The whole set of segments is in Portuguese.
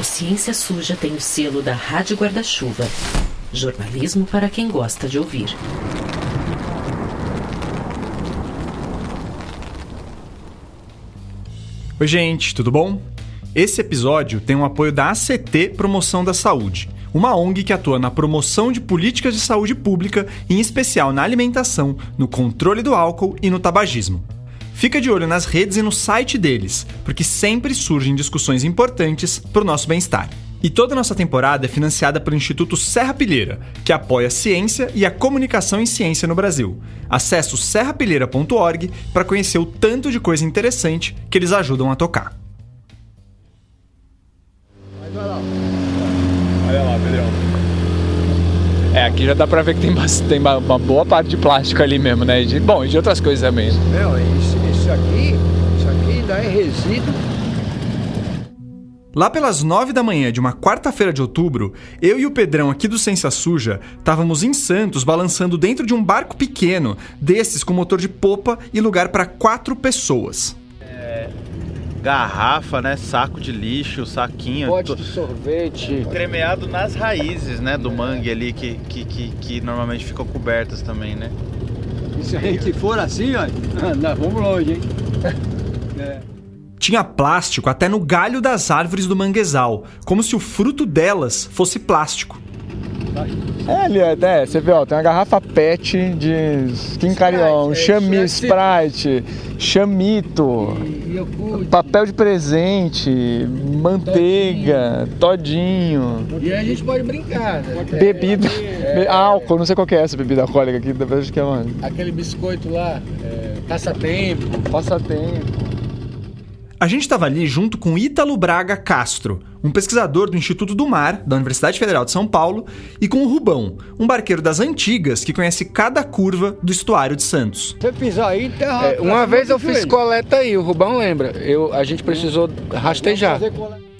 O Ciência Suja tem o selo da Rádio Guarda-Chuva. Jornalismo para quem gosta de ouvir. Oi, gente, tudo bom? Esse episódio tem o apoio da ACT Promoção da Saúde, uma ONG que atua na promoção de políticas de saúde pública, em especial na alimentação, no controle do álcool e no tabagismo. Fica de olho nas redes e no site deles, porque sempre surgem discussões importantes para o nosso bem-estar. E toda a nossa temporada é financiada pelo Instituto Serrapilheira, que apoia a ciência e a comunicação em ciência no Brasil. Acesse o serrapilheira.org para conhecer o tanto de coisa interessante que eles ajudam a tocar. Olha lá, Pedrão. Aqui já dá pra ver que tem uma boa parte de plástico ali mesmo, né? E de outras coisas também. Isso aqui ainda é resíduo. Lá pelas 9 da manhã de uma quarta-feira de outubro, eu e o Pedrão aqui do Ciência Suja estávamos em Santos balançando dentro de um barco pequeno, desses com motor de popa e lugar para 4 pessoas. Garrafa, né? Saco de lixo, saquinho. Pote de sorvete. Cremeado nas raízes, né? Do mangue ali, que normalmente ficam cobertas também, né? E se a gente for assim, ó, nós vamos longe, hein? Tinha plástico até no galho das árvores do manguezal, como se o fruto delas fosse plástico. Ali, você vê, ó, tem uma garrafa PET de Skin Carillon, Chami, Sprite, Chamito, papel de presente, manteiga, todinho. E aí a gente pode brincar, né? Bebida, álcool, não sei qual que é essa bebida alcoólica aqui, depois acho que é uma... Aquele biscoito lá, passatempo. A gente estava ali junto com Ítalo Braga Castro, um pesquisador do Instituto do Mar, da Universidade Federal de São Paulo, e com o Rubão, um barqueiro das antigas que conhece cada curva do estuário de Santos. Você pisar aí, terra. Uma vez eu fiz coleta aí, o Rubão lembra. A gente precisou rastejar.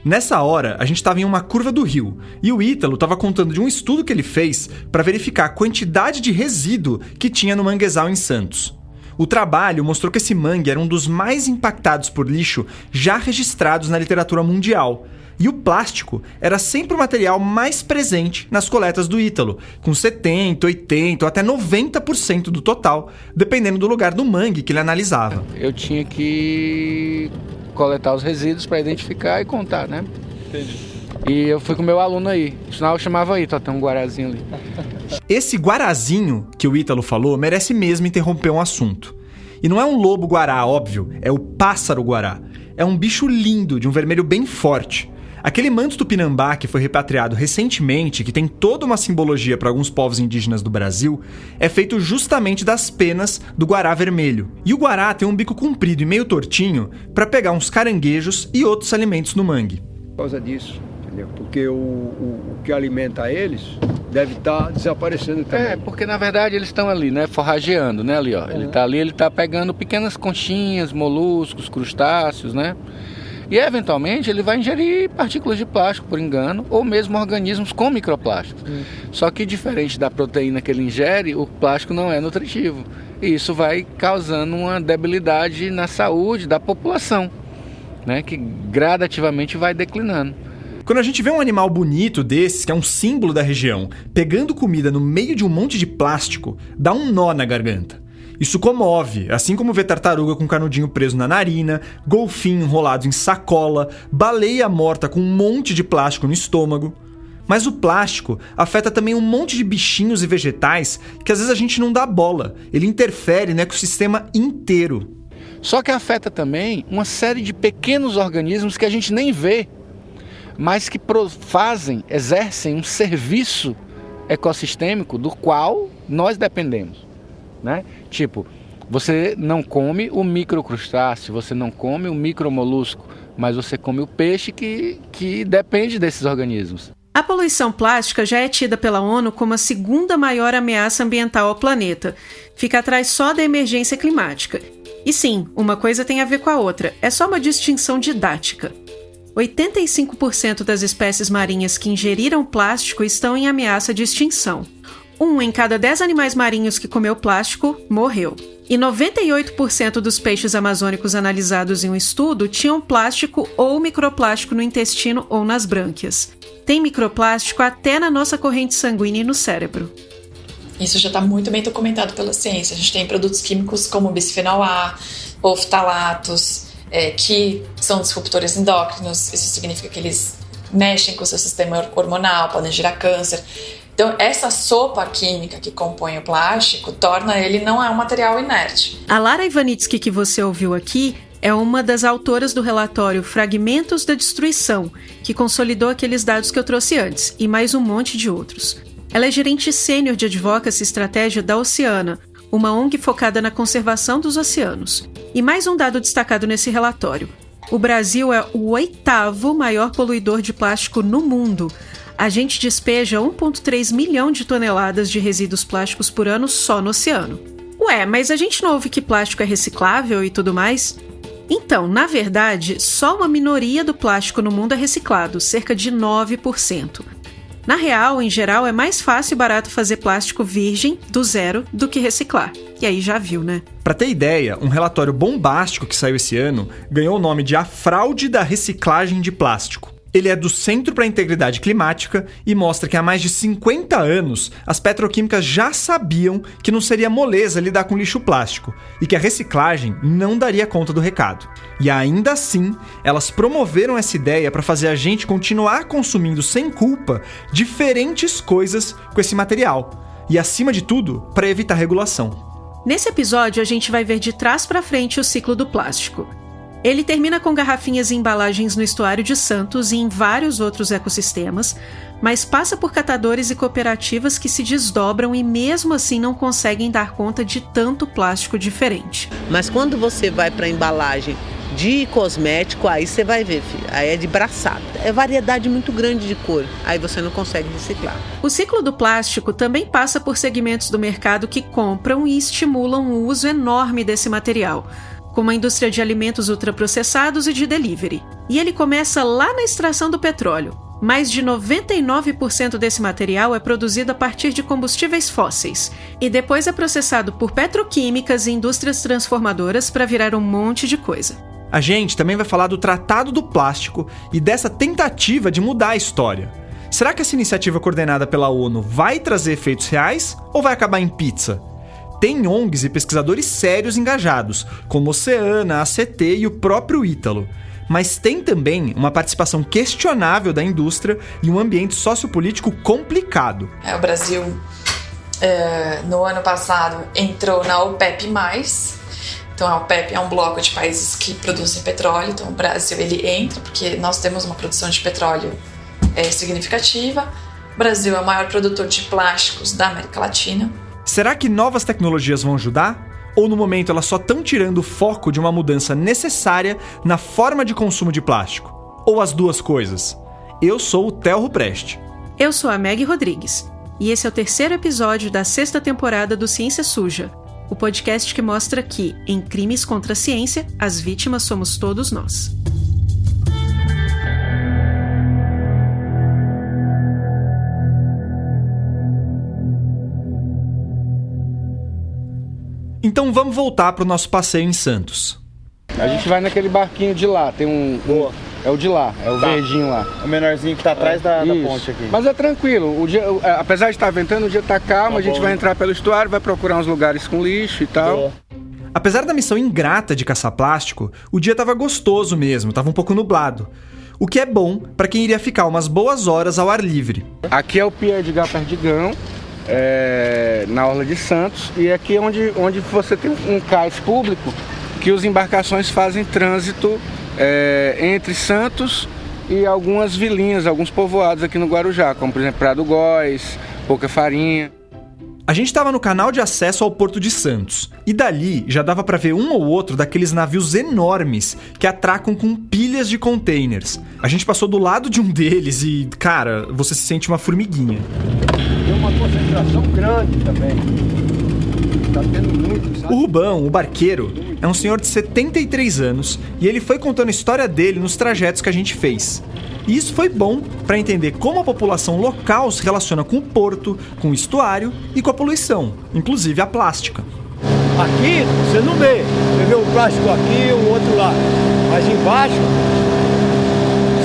Nessa hora, a gente estava em uma curva do rio, e o Ítalo estava contando de um estudo que ele fez para verificar a quantidade de resíduo que tinha no manguezal em Santos. O trabalho mostrou que esse mangue era um dos mais impactados por lixo já registrados na literatura mundial. E o plástico era sempre o material mais presente nas coletas do Ítalo, com 70%, 80% ou até 90% do total, dependendo do lugar do mangue que ele analisava. Eu tinha que coletar os resíduos para identificar e contar, né? Entendi. E eu fui com o meu aluno aí, sinal eu chamava aí, tem um guarazinho ali. Esse guarazinho que o Ítalo falou merece mesmo interromper um assunto. E não é um lobo-guará, óbvio, é o pássaro-guará. É um bicho lindo, de um vermelho bem forte. Aquele manto tupinambá que foi repatriado recentemente, que tem toda uma simbologia para alguns povos indígenas do Brasil, é feito justamente das penas do guará vermelho. E o guará tem um bico comprido e meio tortinho para pegar uns caranguejos e outros alimentos no mangue. Por causa disso, entendeu? Porque o que alimenta eles deve estar desaparecendo também. Porque na verdade eles estão ali, né, forrageando, né, ali, ó. Ele tá ali, ele tá pegando pequenas conchinhas, moluscos, crustáceos, né? E eventualmente ele vai ingerir partículas de plástico, por engano, ou mesmo organismos com microplásticos. Só que diferente da proteína que ele ingere, o plástico não é nutritivo. E isso vai causando uma debilidade na saúde da população, né, que gradativamente vai declinando. Quando a gente vê um animal bonito desses, que é um símbolo da região, pegando comida no meio de um monte de plástico, dá um nó na garganta. Isso comove, assim como ver tartaruga com canudinho preso na narina, golfinho enrolado em sacola, baleia morta com um monte de plástico no estômago. Mas o plástico afeta também um monte de bichinhos e vegetais que às vezes a gente não dá bola. Ele interfere no ecossistema inteiro. Só que afeta também uma série de pequenos organismos que a gente nem vê, mas que exercem um serviço ecossistêmico do qual nós dependemos, né? Tipo, você não come o microcrustáceo, você não come o micromolusco, mas você come o peixe que depende desses organismos. A poluição plástica já é tida pela ONU como a segunda maior ameaça ambiental ao planeta. Fica atrás só da emergência climática. E sim, uma coisa tem a ver com a outra, é só uma distinção didática. 85% das espécies marinhas que ingeriram plástico estão em ameaça de extinção. 1 em cada 10 animais marinhos que comeu plástico morreu. E 98% dos peixes amazônicos analisados em um estudo tinham plástico ou microplástico no intestino ou nas brânquias. Tem microplástico até na nossa corrente sanguínea e no cérebro. Isso já está muito bem documentado pela ciência. A gente tem produtos químicos como bisfenol A, oftalatos, que são disruptores endócrinos. Isso significa que eles mexem com o seu sistema hormonal, podem gerar câncer. Então, essa sopa química que compõe o plástico torna ele não é um material inerte. A Lara Ivanitsky, que você ouviu aqui, é uma das autoras do relatório Fragmentos da Destruição, que consolidou aqueles dados que eu trouxe antes, e mais um monte de outros. Ela é gerente sênior de Advocacy e Estratégia da Oceana, uma ONG focada na conservação dos oceanos. E mais um dado destacado nesse relatório. O Brasil é o 8º maior poluidor de plástico no mundo. A gente despeja 1,3 milhão de toneladas de resíduos plásticos por ano só no oceano. Ué, mas a gente não ouve que plástico é reciclável e tudo mais? Então, na verdade, só uma minoria do plástico no mundo é reciclado, cerca de 9%. Na real, em geral, é mais fácil e barato fazer plástico virgem, do zero, do que reciclar. E aí já viu, né? Pra ter ideia, um relatório bombástico que saiu esse ano ganhou o nome de A Fraude da Reciclagem de Plástico. Ele é do Centro para a Integridade Climática e mostra que há mais de 50 anos as petroquímicas já sabiam que não seria moleza lidar com lixo plástico e que a reciclagem não daria conta do recado. E ainda assim, elas promoveram essa ideia para fazer a gente continuar consumindo sem culpa diferentes coisas com esse material. E acima de tudo, para evitar regulação. Nesse episódio, a gente vai ver de trás para frente o ciclo do plástico. Ele termina com garrafinhas e embalagens no estuário de Santos e em vários outros ecossistemas, mas passa por catadores e cooperativas que se desdobram e mesmo assim não conseguem dar conta de tanto plástico diferente. Mas quando você vai para a embalagem de cosmético, aí você vai ver, filho, aí é de braçada. É variedade muito grande de cor, aí você não consegue reciclar. O ciclo do plástico também passa por segmentos do mercado que compram e estimulam o uso enorme desse material, como a indústria de alimentos ultraprocessados e de delivery. E ele começa lá na extração do petróleo. Mais de 99% desse material é produzido a partir de combustíveis fósseis e depois é processado por petroquímicas e indústrias transformadoras para virar um monte de coisa. A gente também vai falar do Tratado do Plástico e dessa tentativa de mudar a história. Será que essa iniciativa coordenada pela ONU vai trazer efeitos reais ou vai acabar em pizza? Tem ONGs e pesquisadores sérios engajados, como Oceana, a ACT e o próprio Ítalo. Mas tem também uma participação questionável da indústria e um ambiente sociopolítico complicado. O Brasil, no ano passado, entrou na OPEP+. Então a OPEP é um bloco de países que produzem petróleo. Então o Brasil ele entra porque nós temos uma produção de petróleo significativa. O Brasil é o maior produtor de plásticos da América Latina. Será que novas tecnologias vão ajudar? Ou no momento elas só estão tirando o foco de uma mudança necessária na forma de consumo de plástico? Ou as duas coisas? Eu sou o Theo Rupreste. Eu sou a Meg Rodrigues. E esse é o 3º episódio da 6ª temporada do Ciência Suja, o podcast que mostra que, em crimes contra a ciência, as vítimas somos todos nós. Então vamos voltar para o nosso passeio em Santos. A gente vai naquele barquinho de lá, tem é o de lá, é o verdinho lá. O menorzinho que tá atrás da ponte aqui. Mas é tranquilo, apesar de estar ventando, o dia tá calmo, a gente vai entrar pelo estuário, vai procurar uns lugares com lixo e tal. Apesar da missão ingrata de caçar plástico, o dia tava gostoso mesmo, tava um pouco nublado. O que é bom para quem iria ficar umas boas horas ao ar livre. Aqui é o Pier Edgar Perdigão, na Orla de Santos, e aqui é onde você tem um cais público que as embarcações fazem trânsito entre Santos e algumas vilinhas, alguns povoados aqui no Guarujá, como por exemplo Prado Góes, Pouca Farinha. A gente estava no canal de acesso ao Porto de Santos, e dali já dava para ver um ou outro daqueles navios enormes que atracam com pilhas de containers. A gente passou do lado de um deles e, cara, você se sente uma formiguinha. Tem uma concentração grande também. Tá tendo muito, sabe? O Rubão, o barqueiro, é um senhor de 73 anos e ele foi contando a história dele nos trajetos que a gente fez. E isso foi bom para entender como a população local se relaciona com o porto, com o estuário e com a poluição, inclusive a plástica. Aqui você não vê. Você vê um plástico aqui e um outro lá. Mas embaixo,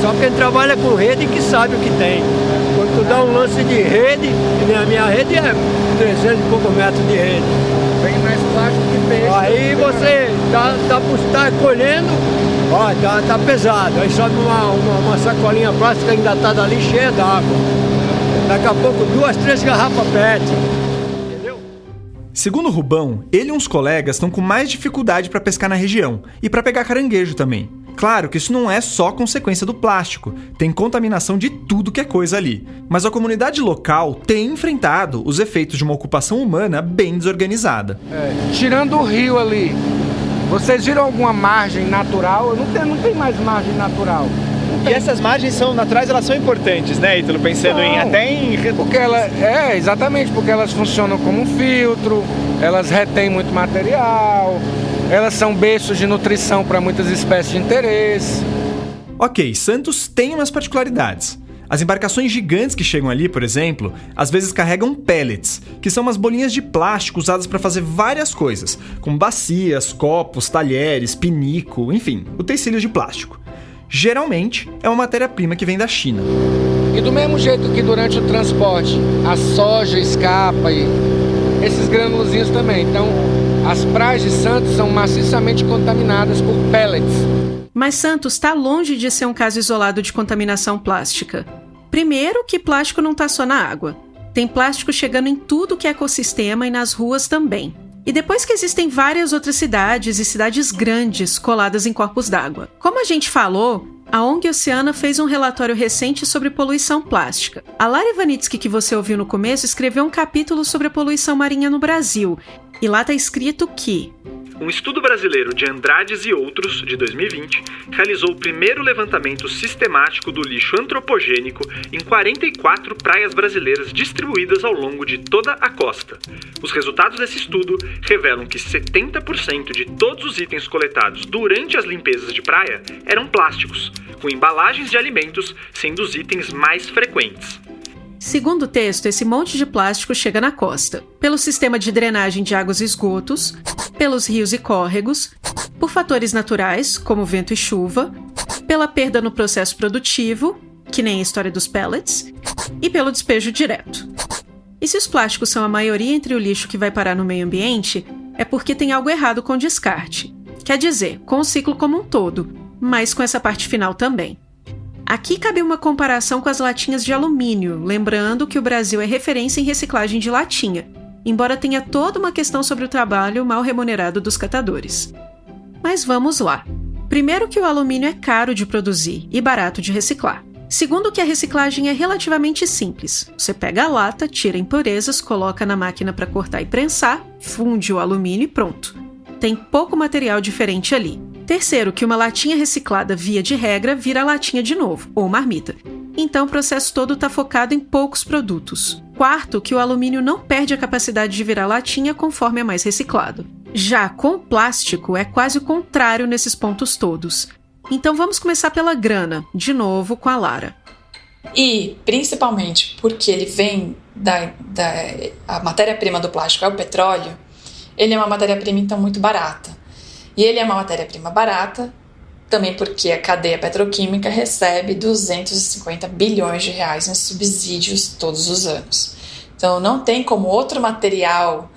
só quem trabalha com rede que sabe o que tem. Quando tu dá um lance de rede, e a minha rede é 300 e poucos metros de rede. Vem mais plástico que peixe. Aí você tá colhendo, ó, tá pesado. Aí sobe uma sacolinha plástica engatada ali cheia d'água. Daqui a pouco 2, 3 garrafas PET. Entendeu? Segundo o Rubão, ele e uns colegas estão com mais dificuldade para pescar na região e para pegar caranguejo também. Claro que isso não é só consequência do plástico, tem contaminação de tudo que é coisa ali. Mas a comunidade local tem enfrentado os efeitos de uma ocupação humana bem desorganizada. Tirando o rio ali, vocês viram alguma margem natural? Não tem mais margem natural. E essas margens são naturais, elas são importantes, né, Ítalo? Pensando Porque exatamente, porque elas funcionam como um filtro, elas retêm muito material, elas são berços de nutrição para muitas espécies de interesse. Ok, Santos tem umas particularidades. As embarcações gigantes que chegam ali, por exemplo, às vezes carregam pellets, que são umas bolinhas de plástico usadas para fazer várias coisas, como bacias, copos, talheres, pinico, enfim, utensílios de plástico. Geralmente é uma matéria-prima que vem da China. E do mesmo jeito que durante o transporte a soja escapa e esses granulozinhos também. Então, as praias de Santos são maciçamente contaminadas por pellets. Mas Santos está longe de ser um caso isolado de contaminação plástica. Primeiro que plástico não está só na água. Tem plástico chegando em tudo que é ecossistema e nas ruas também. E depois que existem várias outras cidades e cidades grandes coladas em corpos d'água. Como a gente falou, a ONG Oceana fez um relatório recente sobre poluição plástica. A Lara Ivanitsky, que você ouviu no começo, escreveu um capítulo sobre a poluição marinha no Brasil. E lá está escrito que um estudo brasileiro de Andrades e outros, de 2020, realizou o primeiro levantamento sistemático do lixo antropogênico em 44 praias brasileiras distribuídas ao longo de toda a costa. Os resultados desse estudo revelam que 70% de todos os itens coletados durante as limpezas de praia eram plásticos, com embalagens de alimentos sendo os itens mais frequentes. Segundo o texto, esse monte de plástico chega na costa, pelo sistema de drenagem de águas e esgotos, pelos rios e córregos, por fatores naturais, como vento e chuva, pela perda no processo produtivo, que nem a história dos pellets, e pelo despejo direto. E se os plásticos são a maioria entre o lixo que vai parar no meio ambiente, é porque tem algo errado com o descarte. Quer dizer, com o ciclo como um todo, mas com essa parte final também. Aqui cabe uma comparação com as latinhas de alumínio, lembrando que o Brasil é referência em reciclagem de latinha, embora tenha toda uma questão sobre o trabalho mal remunerado dos catadores. Mas vamos lá. Primeiro que o alumínio é caro de produzir e barato de reciclar. Segundo que a reciclagem é relativamente simples. Você pega a lata, tira impurezas, coloca na máquina para cortar e prensar, funde o alumínio e pronto. Tem pouco material diferente ali. Terceiro, que uma latinha reciclada, via de regra, vira latinha de novo, ou marmita. Então o processo todo está focado em poucos produtos. Quarto, que o alumínio não perde a capacidade de virar latinha conforme é mais reciclado. Já com o plástico é quase o contrário nesses pontos todos. Então vamos começar pela grana, de novo com a Lara. E, principalmente, porque ele vem a matéria-prima do plástico é o petróleo, ele é uma matéria-prima, então, muito barata. E ele é uma matéria-prima barata, também porque a cadeia petroquímica recebe 250 bilhões de reais em subsídios todos os anos. Então, não tem como outro material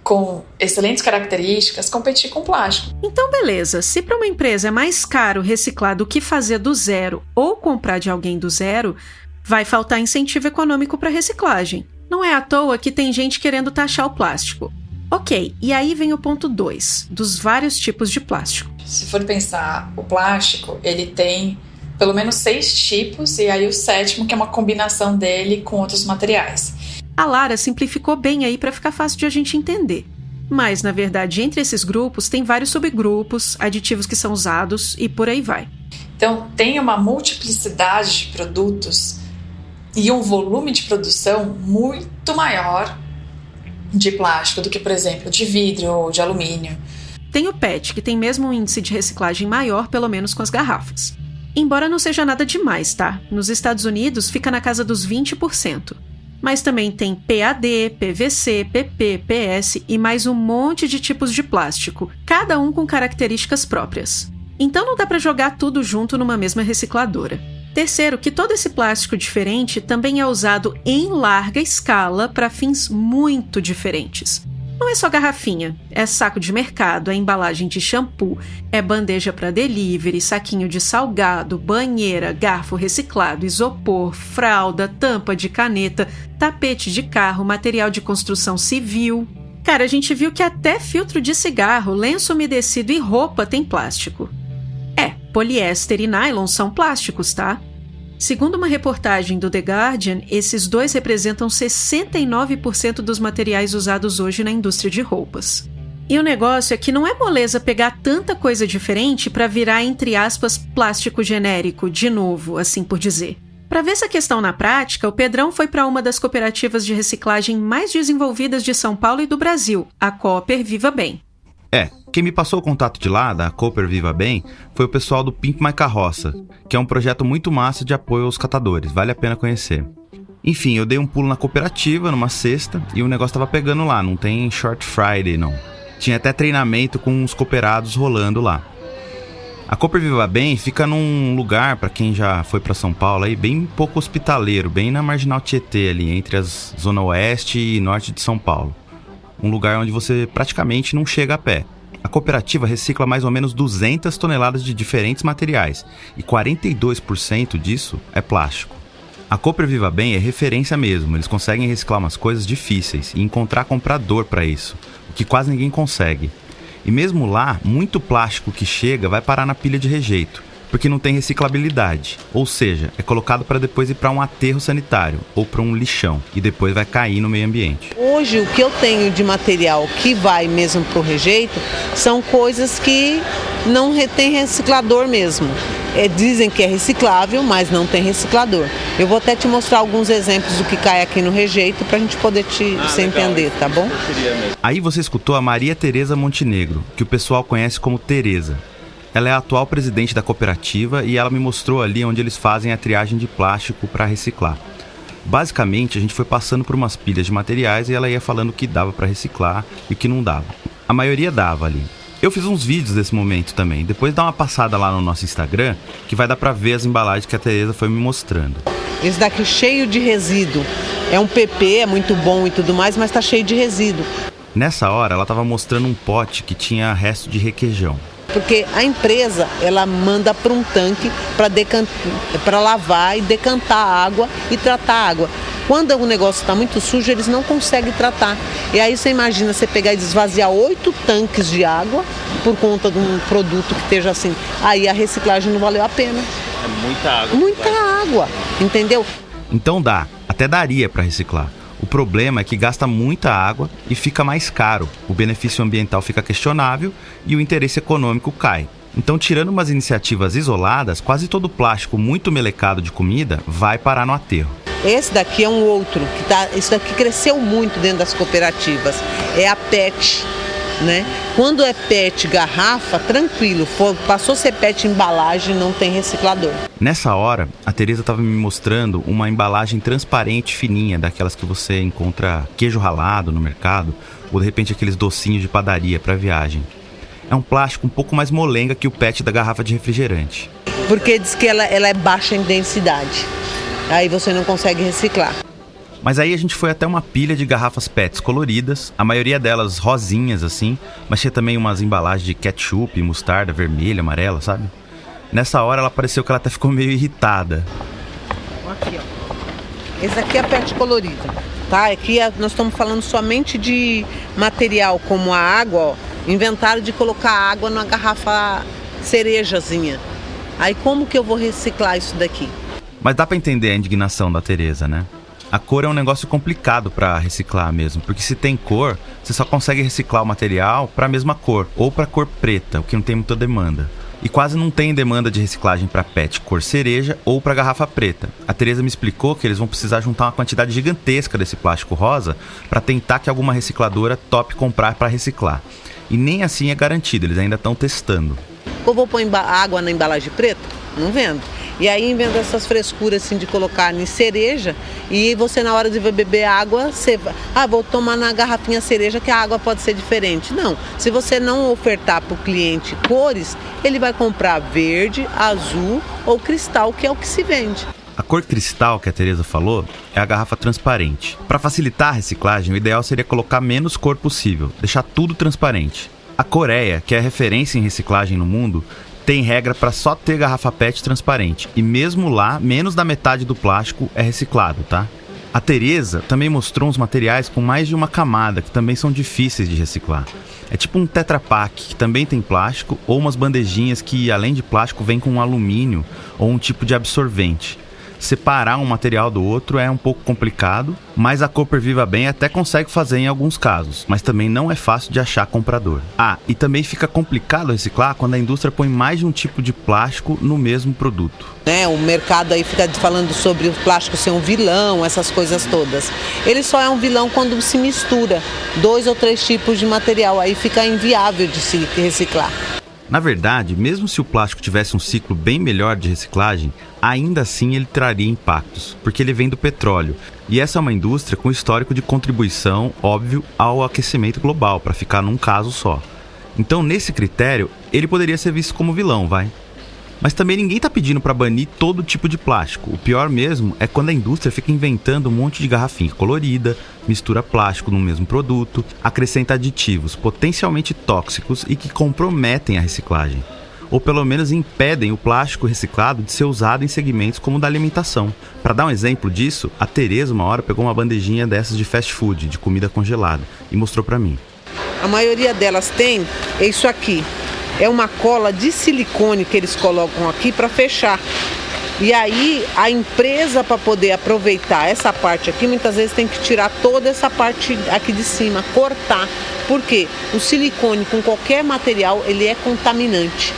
com excelentes características competir com plástico. Então, beleza. Se para uma empresa é mais caro reciclar do que fazer do zero ou comprar de alguém do zero, vai faltar incentivo econômico para reciclagem. Não é à toa que tem gente querendo taxar o plástico. Ok, e aí vem o ponto 2, dos vários tipos de plástico. Se for pensar, o plástico, ele tem pelo menos 6 tipos, e aí o 7º que é uma combinação dele com outros materiais. A Lara simplificou bem aí para ficar fácil de a gente entender. Mas, na verdade, entre esses grupos tem vários subgrupos, aditivos que são usados e por aí vai. Então, tem uma multiplicidade de produtos e um volume de produção muito maior de plástico do que, por exemplo, de vidro ou de alumínio. Tem o PET, que tem mesmo um índice de reciclagem maior, pelo menos com as garrafas. Embora não seja nada demais, tá? Nos Estados Unidos fica na casa dos 20%. Mas também tem PAD, PVC, PP, PS e mais um monte de tipos de plástico, cada um com características próprias. Então não dá para jogar tudo junto numa mesma recicladora. Terceiro, que todo esse plástico diferente também é usado em larga escala para fins muito diferentes. Não é só garrafinha, é saco de mercado, é embalagem de shampoo, é bandeja para delivery, saquinho de salgado, banheira, garfo reciclado, isopor, fralda, tampa de caneta, tapete de carro, material de construção civil. Cara, a gente viu que até filtro de cigarro, lenço umedecido e roupa tem plástico. Poliéster e nylon são plásticos, tá? Segundo uma reportagem do The Guardian, esses dois representam 69% dos materiais usados hoje na indústria de roupas. E o negócio é que não é moleza pegar tanta coisa diferente para virar, entre aspas, plástico genérico, de novo, assim por dizer. Para ver essa questão na prática, o Pedrão foi para uma das cooperativas de reciclagem mais desenvolvidas de São Paulo e do Brasil, a Cooper Viva Bem. Quem me passou o contato de lá, da Cooper Viva Bem, foi o pessoal do Pimp My Carroça, que é um projeto muito massa de apoio aos catadores, vale a pena conhecer. Enfim, eu dei um pulo na cooperativa numa sexta e o negócio tava pegando lá, não tem Short Friday não. Tinha até treinamento com os cooperados rolando lá. A Cooper Viva Bem fica num lugar, para quem já foi para São Paulo, aí, bem pouco hospitaleiro, bem na Marginal Tietê, ali entre as Zona Oeste e Norte de São Paulo. Um lugar onde você praticamente não chega a pé. A cooperativa recicla mais ou menos 200 toneladas de diferentes materiais e 42% disso é plástico. A Cooper Viva Bem é referência mesmo, eles conseguem reciclar umas coisas difíceis e encontrar comprador para isso, o que quase ninguém consegue. E mesmo lá, muito plástico que chega vai parar na pilha de rejeito, porque não tem reciclabilidade, ou seja, é colocado para depois ir para um aterro sanitário ou para um lixão e depois vai cair no meio ambiente. Hoje o que eu tenho de material que vai mesmo para o rejeito são coisas que não tem reciclador mesmo. Dizem que é reciclável, mas não tem reciclador. Eu vou até te mostrar alguns exemplos do que cai aqui no rejeito para a gente poder você entender, tá bom? Aí você escutou a Maria Tereza Montenegro, que o pessoal conhece como Tereza. Ela é a atual presidente da cooperativa e ela me mostrou ali onde eles fazem a triagem de plástico para reciclar. Basicamente, a gente foi passando por umas pilhas de materiais e ela ia falando o que dava para reciclar e o que não dava. A maioria dava ali. Eu fiz uns vídeos desse momento também. Depois dá uma passada lá no nosso Instagram, que vai dar para ver as embalagens que a Tereza foi me mostrando. Esse daqui cheio de resíduo. É um PP, é muito bom e tudo mais, mas tá cheio de resíduo. Nessa hora, ela estava mostrando um pote que tinha resto de requeijão. Porque a empresa, ela manda para um tanque para lavar e decantar a água e tratar a água. Quando o negócio está muito sujo, eles não conseguem tratar. E aí você imagina você pegar e desvaziar 8 tanques de água por conta de um produto que esteja assim. Aí a reciclagem não valeu a pena. É muita água. Muita água, entendeu? Então até daria para reciclar. O problema é que gasta muita água e fica mais caro, o benefício ambiental fica questionável e o interesse econômico cai. Então, tirando umas iniciativas isoladas, quase todo o plástico muito melecado de comida vai parar no aterro. Esse daqui é um outro, isso daqui cresceu muito dentro das cooperativas, é a PET, né? Quando é PET garrafa, tranquilo, passou a ser PET embalagem, não tem reciclador. Nessa hora, a Tereza estava me mostrando uma embalagem transparente fininha, daquelas que você encontra queijo ralado no mercado, ou de repente aqueles docinhos de padaria para viagem. É um plástico um pouco mais molenga que o PET da garrafa de refrigerante. Porque diz que ela é baixa em densidade, aí você não consegue reciclar. Mas aí a gente foi até uma pilha de garrafas PETs coloridas, a maioria delas rosinhas assim, mas tinha também umas embalagens de ketchup, mostarda, vermelha, amarela, sabe? Nessa hora ela pareceu que ela até ficou meio irritada. Aqui, ó. Esse aqui é a PET colorida, tá? Aqui nós estamos falando somente de material como a água, ó. Inventaram de colocar água numa garrafa cerejazinha. Aí como que eu vou reciclar isso daqui? Mas dá pra entender a indignação da Tereza, né? A cor é um negócio complicado para reciclar mesmo, porque se tem cor, você só consegue reciclar o material para a mesma cor, ou para cor preta, o que não tem muita demanda. E quase não tem demanda de reciclagem para PET cor cereja ou para garrafa preta. A Tereza me explicou que eles vão precisar juntar uma quantidade gigantesca desse plástico rosa para tentar que alguma recicladora tope comprar para reciclar. E nem assim é garantido, eles ainda estão testando. Eu vou pôr água na embalagem preta? Não vendo. E aí inventa essas frescuras assim de colocar em cereja e você na hora de beber água, você vou tomar na garrafinha cereja que a água pode ser diferente. Não, se você não ofertar para o cliente cores, ele vai comprar verde, azul ou cristal, que é o que se vende. A cor cristal que a Tereza falou é a garrafa transparente. Para facilitar a reciclagem, o ideal seria colocar menos cor possível, deixar tudo transparente. A Coreia, que é a referência em reciclagem no mundo, tem regra para só ter garrafa PET transparente. E mesmo lá, menos da metade do plástico é reciclado, tá? A Tereza também mostrou uns materiais com mais de uma camada, que também são difíceis de reciclar. É tipo um Tetra Pak, que também tem plástico, ou umas bandejinhas que, além de plástico, vem com alumínio ou um tipo de absorvente. Separar um material do outro é um pouco complicado, mas a Cooper Viva Bem até consegue fazer em alguns casos, mas também não é fácil de achar comprador. E também fica complicado reciclar quando a indústria põe mais de um tipo de plástico no mesmo produto. O mercado aí fica falando sobre o plástico ser um vilão, essas coisas todas. Ele só é um vilão quando se mistura 2 ou 3 tipos de material, aí fica inviável de se reciclar. Na verdade, mesmo se o plástico tivesse um ciclo bem melhor de reciclagem, ainda assim ele traria impactos, porque ele vem do petróleo. E essa é uma indústria com histórico de contribuição, óbvio, ao aquecimento global, para ficar num caso só. Então, nesse critério, ele poderia ser visto como vilão, vai. Mas também ninguém está pedindo para banir todo tipo de plástico. O pior mesmo é quando a indústria fica inventando um monte de garrafinha colorida, mistura plástico no mesmo produto, acrescenta aditivos potencialmente tóxicos e que comprometem a reciclagem. Ou pelo menos impedem o plástico reciclado de ser usado em segmentos como o da alimentação. Para dar um exemplo disso, a Tereza uma hora pegou uma bandejinha dessas de fast food, de comida congelada, e mostrou para mim. A maioria delas tem isso aqui. É uma cola de silicone que eles colocam aqui para fechar. E aí a empresa, para poder aproveitar essa parte aqui, muitas vezes tem que tirar toda essa parte aqui de cima, cortar. Por quê? O silicone com qualquer material, ele é contaminante,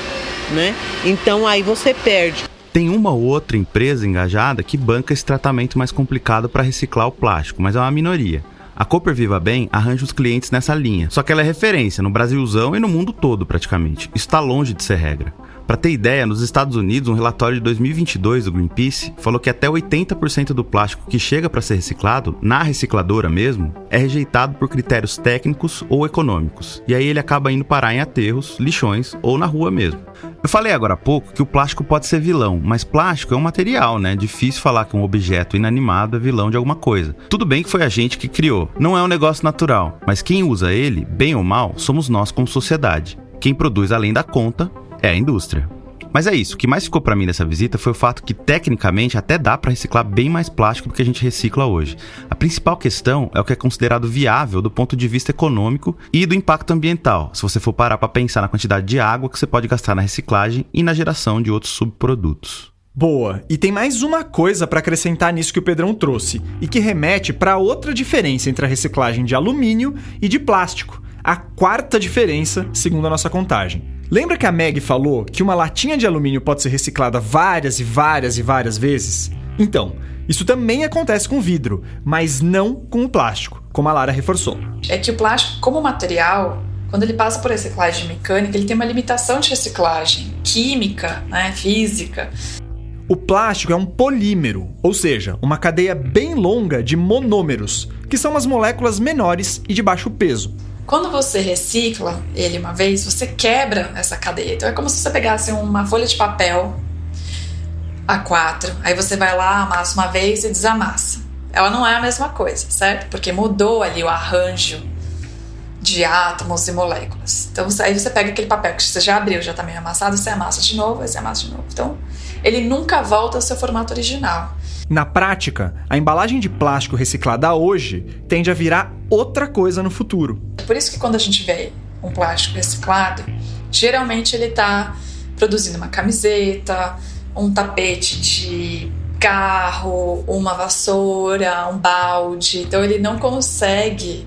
né? Então aí você perde. Tem uma ou outra empresa engajada que banca esse tratamento mais complicado para reciclar o plástico, mas é uma minoria. A Cooper Viva Bem arranja os clientes nessa linha, só que ela é referência no Brasilzão e no mundo todo praticamente. Isso está longe de ser regra. Para ter ideia, nos Estados Unidos, um relatório de 2022 do Greenpeace falou que até 80% do plástico que chega para ser reciclado, na recicladora mesmo, é rejeitado por critérios técnicos ou econômicos. E aí ele acaba indo parar em aterros, lixões ou na rua mesmo. Eu falei agora há pouco que o plástico pode ser vilão, mas plástico é um material, né? Difícil falar que um objeto inanimado é vilão de alguma coisa. Tudo bem que foi a gente que criou, não é um negócio natural, mas quem usa ele, bem ou mal, somos nós como sociedade. Quem produz além da conta é a indústria. Mas é isso, o que mais ficou pra mim dessa visita foi o fato que, tecnicamente, até dá pra reciclar bem mais plástico do que a gente recicla hoje. A principal questão é o que é considerado viável do ponto de vista econômico e do impacto ambiental, se você for parar pra pensar na quantidade de água que você pode gastar na reciclagem e na geração de outros subprodutos. Boa, e tem mais uma coisa para acrescentar nisso que o Pedrão trouxe, e que remete para outra diferença entre a reciclagem de alumínio e de plástico, a quarta diferença, segundo a nossa contagem. Lembra que a Meg falou que uma latinha de alumínio pode ser reciclada várias e várias e várias vezes? Então, isso também acontece com vidro, mas não com o plástico, como a Lara reforçou. É que o plástico, como material, quando ele passa por reciclagem mecânica, ele tem uma limitação de reciclagem química, né, física. O plástico é um polímero, ou seja, uma cadeia bem longa de monômeros, que são as moléculas menores e de baixo peso. Quando você recicla ele uma vez, você quebra essa cadeia. Então é como se você pegasse uma folha de papel A4, aí você vai lá, amassa uma vez e desamassa. Ela não é a mesma coisa, certo? Porque mudou ali o arranjo de átomos e moléculas. Então aí você pega aquele papel que você já abriu, já está meio amassado, você amassa de novo, aí você amassa de novo. Então ele nunca volta ao seu formato original. Na prática, a embalagem de plástico reciclada hoje tende a virar outra coisa no futuro. É por isso que quando a gente vê um plástico reciclado, geralmente ele está produzindo uma camiseta, um tapete de carro, uma vassoura, um balde. Então ele não consegue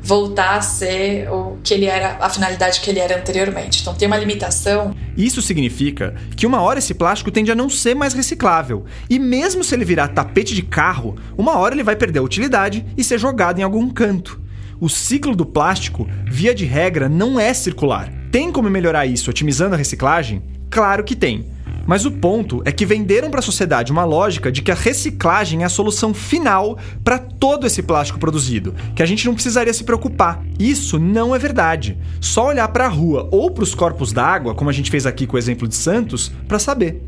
voltar a ser o que ele era, a finalidade que ele era anteriormente. Então tem uma limitação. Isso significa que uma hora esse plástico tende a não ser mais reciclável. E mesmo se ele virar tapete de carro, uma hora ele vai perder a utilidade e ser jogado em algum canto. O ciclo do plástico, via de regra, não é circular. Tem como melhorar isso otimizando a reciclagem? Claro que tem. Mas o ponto é que venderam para a sociedade uma lógica de que a reciclagem é a solução final para todo esse plástico produzido, que a gente não precisaria se preocupar. Isso não é verdade. Só olhar para a rua ou para os corpos d'água, como a gente fez aqui com o exemplo de Santos, para saber.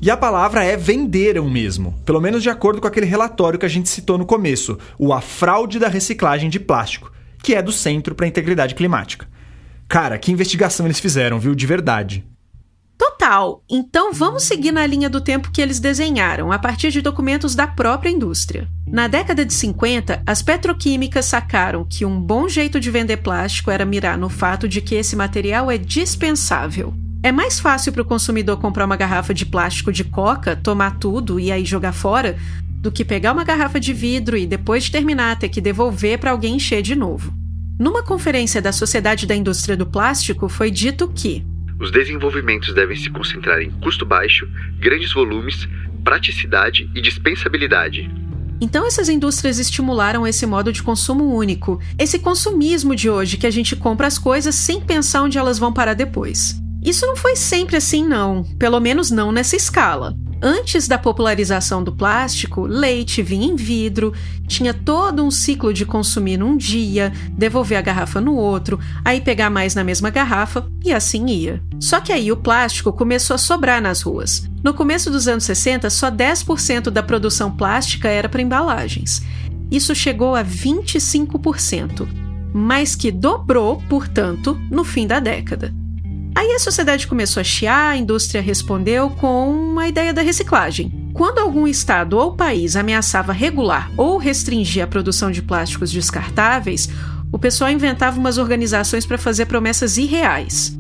E a palavra é venderam mesmo, pelo menos de acordo com aquele relatório que a gente citou no começo, A Fraude da Reciclagem de Plástico, que é do Centro para a Integridade Climática. Cara, que investigação eles fizeram, viu? De verdade. Total! Então vamos seguir na linha do tempo que eles desenharam, a partir de documentos da própria indústria. Na década de 50, as petroquímicas sacaram que um bom jeito de vender plástico era mirar no fato de que esse material é dispensável. É mais fácil para o consumidor comprar uma garrafa de plástico de coca, tomar tudo e aí jogar fora, do que pegar uma garrafa de vidro e depois de terminar ter que devolver para alguém encher de novo. Numa conferência da Sociedade da Indústria do Plástico, foi dito que os desenvolvimentos devem se concentrar em custo baixo, grandes volumes, praticidade e dispensabilidade. Então essas indústrias estimularam esse modo de consumo único, esse consumismo de hoje que a gente compra as coisas sem pensar onde elas vão parar depois. Isso não foi sempre assim não, pelo menos não nessa escala. Antes da popularização do plástico, leite vinha em vidro, tinha todo um ciclo de consumir num dia, devolver a garrafa no outro, aí pegar mais na mesma garrafa e assim ia. Só que aí o plástico começou a sobrar nas ruas. No começo dos anos 60, só 10% da produção plástica era para embalagens. Isso chegou a 25%, mais que dobrou, portanto, no fim da década. Aí a sociedade começou a chiar, a indústria respondeu com a ideia da reciclagem. Quando algum estado ou país ameaçava regular ou restringir a produção de plásticos descartáveis, o pessoal inventava umas organizações para fazer promessas irreais.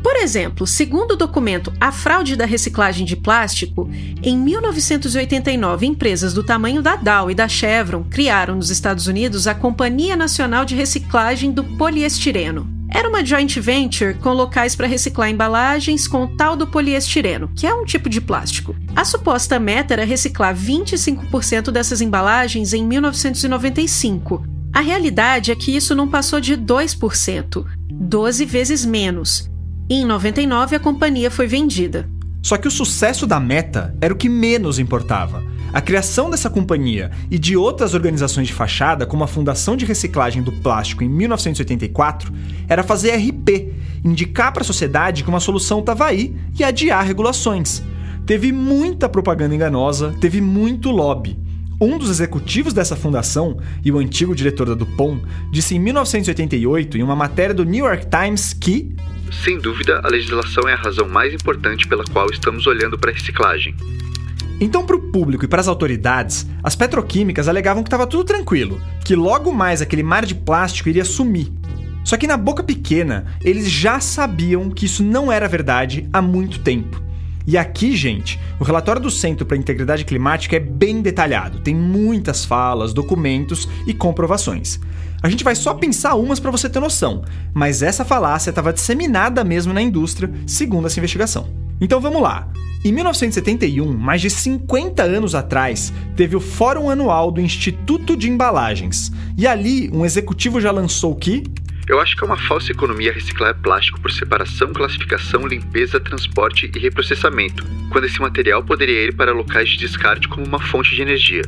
Por exemplo, segundo o documento A Fraude da Reciclagem de Plástico, em 1989, empresas do tamanho da Dow e da Chevron criaram nos Estados Unidos a Companhia Nacional de Reciclagem do Poliestireno. Era uma joint venture com locais para reciclar embalagens com o tal do poliestireno, que é um tipo de plástico. A suposta meta era reciclar 25% dessas embalagens em 1995. A realidade é que isso não passou de 2%, 12 vezes menos. E em 99 a companhia foi vendida. Só que o sucesso da meta era o que menos importava. A criação dessa companhia e de outras organizações de fachada, como a Fundação de Reciclagem do Plástico em 1984, era fazer RP, indicar para a sociedade que uma solução estava aí e adiar regulações. Teve muita propaganda enganosa, teve muito lobby. Um dos executivos dessa fundação, e o antigo diretor da Dupont, disse em 1988, em uma matéria do New York Times, que sem dúvida, a legislação é a razão mais importante pela qual estamos olhando para a reciclagem. Então, para o público e para as autoridades, as petroquímicas alegavam que estava tudo tranquilo, que logo mais aquele mar de plástico iria sumir. Só que na boca pequena, eles já sabiam que isso não era verdade há muito tempo. E aqui, gente, o relatório do Centro para a Integridade Climática é bem detalhado, tem muitas falas, documentos e comprovações. A gente vai só pensar umas para você ter noção, mas essa falácia estava disseminada mesmo na indústria, segundo essa investigação. Então vamos lá. Em 1971, mais de 50 anos atrás, teve o Fórum Anual do Instituto de Embalagens. E ali, um executivo já lançou que eu acho que é uma falsa economia reciclar plástico por separação, classificação, limpeza, transporte e reprocessamento, quando esse material poderia ir para locais de descarte como uma fonte de energia.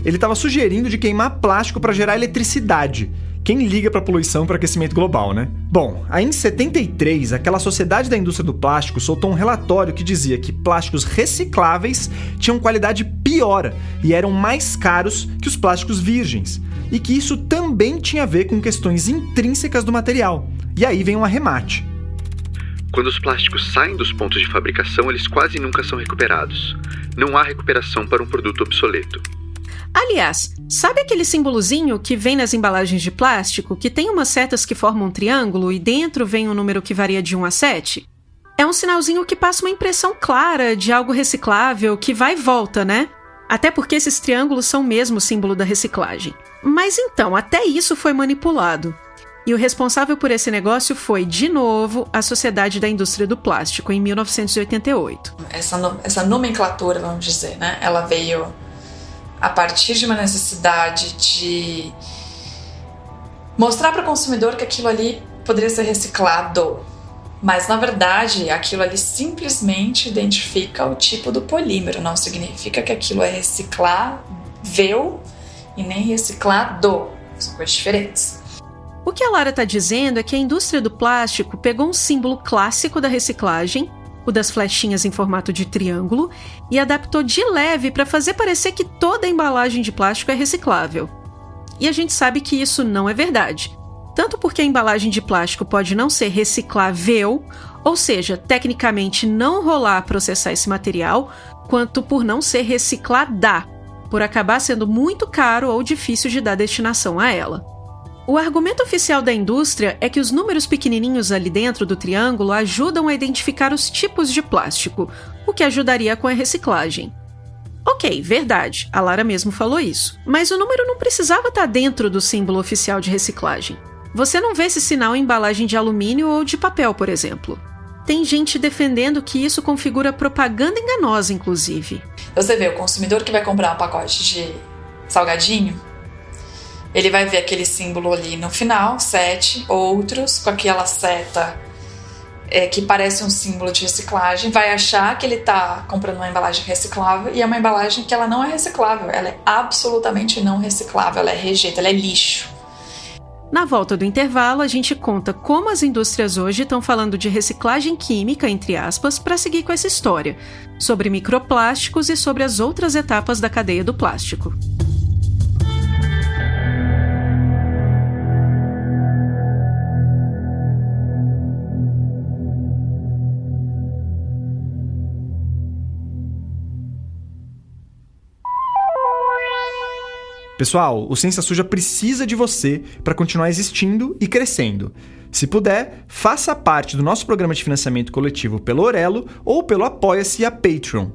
Ele estava sugerindo de queimar plástico para gerar eletricidade. Quem liga para poluição e para aquecimento global, né? Bom, aí em 73, aquela Sociedade da Indústria do Plástico soltou um relatório que dizia que plásticos recicláveis tinham qualidade pior e eram mais caros que os plásticos virgens. E que isso também tinha a ver com questões intrínsecas do material. E aí vem um arremate. Quando os plásticos saem dos pontos de fabricação, eles quase nunca são recuperados. Não há recuperação para um produto obsoleto. Aliás, sabe aquele símbolozinho que vem nas embalagens de plástico, que tem umas setas que formam um triângulo e dentro vem um número que varia de 1 a 7? É um sinalzinho que passa uma impressão clara de algo reciclável que vai e volta, né? Até porque esses triângulos são mesmo o símbolo da reciclagem. Mas então, até isso foi manipulado. E o responsável por esse negócio foi, de novo, a Sociedade da Indústria do Plástico, em 1988. Essa nomenclatura, vamos dizer, né? Ela veio a partir de uma necessidade de mostrar para o consumidor que aquilo ali poderia ser reciclado. Mas, na verdade, aquilo ali simplesmente identifica o tipo do polímero, não significa que aquilo é reciclável e nem reciclado. São coisas diferentes. O que a Lara está dizendo é que a indústria do plástico pegou um símbolo clássico da reciclagem, o das flechinhas em formato de triângulo, e adaptou de leve para fazer parecer que toda a embalagem de plástico é reciclável. E a gente sabe que isso não é verdade. Tanto porque a embalagem de plástico pode não ser reciclável, ou seja, tecnicamente não rolar processar esse material, quanto por não ser reciclada, por acabar sendo muito caro ou difícil de dar destinação a ela. O argumento oficial da indústria é que os números pequenininhos ali dentro do triângulo ajudam a identificar os tipos de plástico, o que ajudaria com a reciclagem. Ok, verdade, a Lara mesmo falou isso, mas o número não precisava estar dentro do símbolo oficial de reciclagem. Você não vê esse sinal em embalagem de alumínio ou de papel, por exemplo. Tem gente defendendo que isso configura propaganda enganosa, inclusive. Você vê o consumidor que vai comprar um pacote de salgadinho, ele vai ver aquele símbolo ali no final, 7, outros com aquela seta que parece um símbolo de reciclagem, vai achar que ele está comprando uma embalagem reciclável e é uma embalagem que ela não é reciclável, ela é absolutamente não reciclável, ela é rejeito, ela é lixo. Na volta do intervalo, a gente conta como as indústrias hoje estão falando de reciclagem química, entre aspas, para seguir com essa história, sobre microplásticos e sobre as outras etapas da cadeia do plástico. Pessoal, o Ciência Suja precisa de você para continuar existindo e crescendo. Se puder, faça parte do nosso programa de financiamento coletivo pelo Orelo ou pelo Apoia-se e a Patreon.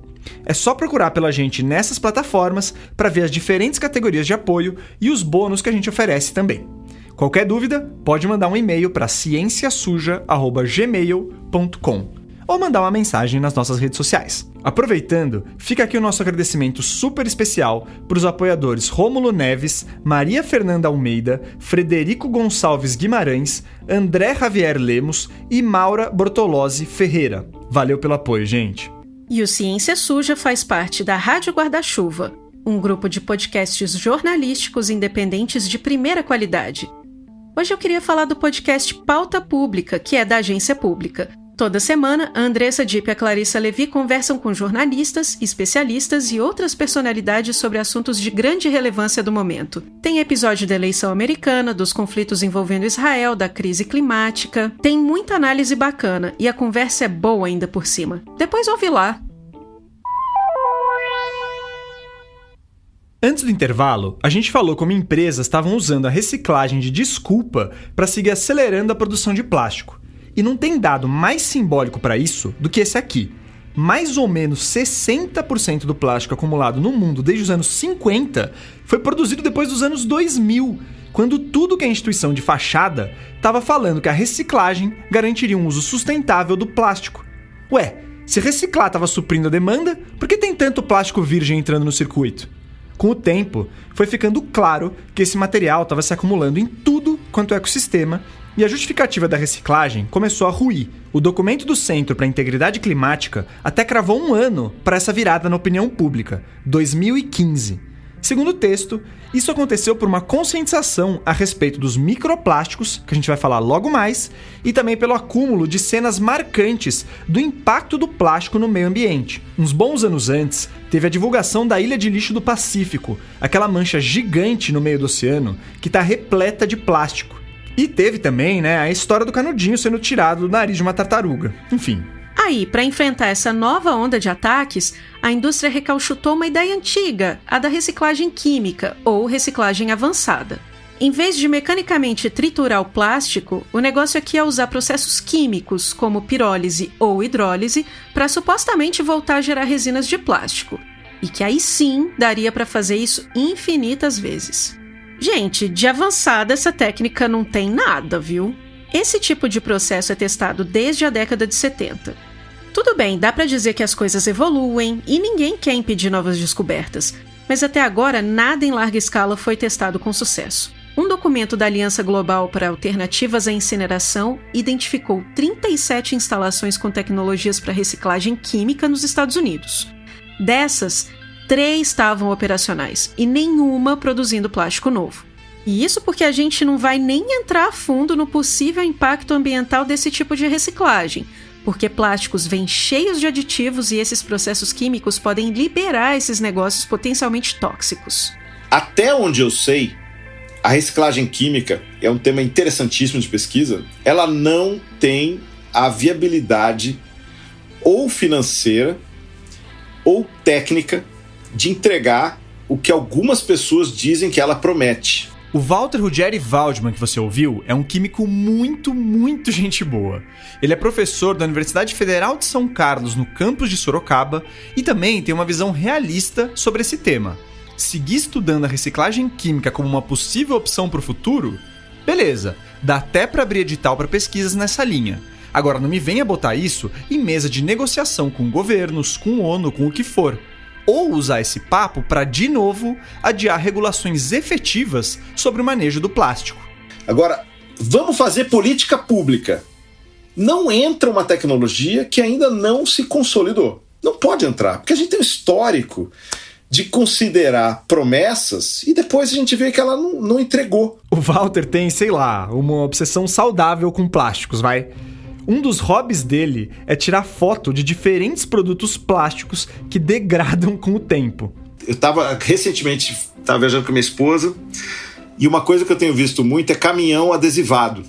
É só procurar pela gente nessas plataformas para ver as diferentes categorias de apoio e os bônus que a gente oferece também. Qualquer dúvida, pode mandar um e-mail para cienciasuja@gmail.com ou mandar uma mensagem nas nossas redes sociais. Aproveitando, fica aqui o nosso agradecimento super especial para os apoiadores Rômulo Neves, Maria Fernanda Almeida, Frederico Gonçalves Guimarães, André Javier Lemos e Maura Bortolozzi Ferreira. Valeu pelo apoio, gente! E o Ciência Suja faz parte da Rádio Guarda-Chuva, um grupo de podcasts jornalísticos independentes de primeira qualidade. Hoje eu queria falar do podcast Pauta Pública, que é da Agência Pública. Toda semana, a Andressa Dipp e a Clarissa Levi conversam com jornalistas, especialistas e outras personalidades sobre assuntos de grande relevância do momento. Tem episódio da eleição americana, dos conflitos envolvendo Israel, da crise climática. Tem muita análise bacana e a conversa é boa ainda por cima. Depois ouve lá. Antes do intervalo, a gente falou como empresas estavam usando a reciclagem de desculpa para seguir acelerando a produção de plástico. E não tem dado mais simbólico para isso do que esse aqui. Mais ou menos 60% do plástico acumulado no mundo desde os anos 50 foi produzido depois dos anos 2000, quando tudo que a instituição de fachada estava falando que a reciclagem garantiria um uso sustentável do plástico. Ué, se reciclar estava suprindo a demanda, por que tem tanto plástico virgem entrando no circuito? Com o tempo, foi ficando claro que esse material estava se acumulando em tudo quanto é ecossistema, e a justificativa da reciclagem começou a ruir. O documento do Centro para a Integridade Climática até cravou um ano para essa virada na opinião pública, 2015. Segundo o texto, isso aconteceu por uma conscientização a respeito dos microplásticos, que a gente vai falar logo mais, e também pelo acúmulo de cenas marcantes do impacto do plástico no meio ambiente. Uns bons anos antes, teve a divulgação da Ilha de Lixo do Pacífico, aquela mancha gigante no meio do oceano que está repleta de plástico. E teve também, a história do canudinho sendo tirado do nariz de uma tartaruga. Enfim. Aí, para enfrentar essa nova onda de ataques, a indústria recauchutou uma ideia antiga, a da reciclagem química, ou reciclagem avançada. Em vez de mecanicamente triturar o plástico, o negócio aqui é usar processos químicos, como pirólise ou hidrólise, para supostamente voltar a gerar resinas de plástico. E que aí sim daria para fazer isso infinitas vezes. Gente, de avançada essa técnica não tem nada, viu? Esse tipo de processo é testado desde a década de 70. Tudo bem, dá pra dizer que as coisas evoluem e ninguém quer impedir novas descobertas, mas até agora nada em larga escala foi testado com sucesso. Um documento da Aliança Global para Alternativas à Incineração identificou 37 instalações com tecnologias para reciclagem química nos Estados Unidos. Dessas, 3 estavam operacionais e nenhuma produzindo plástico novo. E isso porque a gente não vai nem entrar a fundo no possível impacto ambiental desse tipo de reciclagem, porque plásticos vêm cheios de aditivos e esses processos químicos podem liberar esses negócios potencialmente tóxicos. Até onde eu sei, a reciclagem química é um tema interessantíssimo de pesquisa. Ela não tem a viabilidade ou financeira ou técnica de entregar o que algumas pessoas dizem que ela promete. O Walter Ruggieri Waldman, que você ouviu, é um químico muito gente boa. Ele é professor da Universidade Federal de São Carlos, no campus de Sorocaba, e também tem uma visão realista sobre esse tema. Seguir estudando a reciclagem química como uma possível opção para o futuro? Beleza, dá até para abrir edital para pesquisas nessa linha. Agora, não me venha botar isso em mesa de negociação com governos, com ONU, com o que for. Ou usar esse papo para, de novo, adiar regulações efetivas sobre o manejo do plástico. Agora, vamos fazer política pública. Não entra uma tecnologia que ainda não se consolidou. Não pode entrar, porque a gente tem um histórico de considerar promessas e depois a gente vê que ela não entregou. O Walter tem, sei lá, uma obsessão saudável com plásticos, vai. Um dos hobbies dele é tirar foto de diferentes produtos plásticos que degradam com o tempo. Eu recentemente estava viajando com minha esposa e uma coisa que eu tenho visto muito é caminhão adesivado.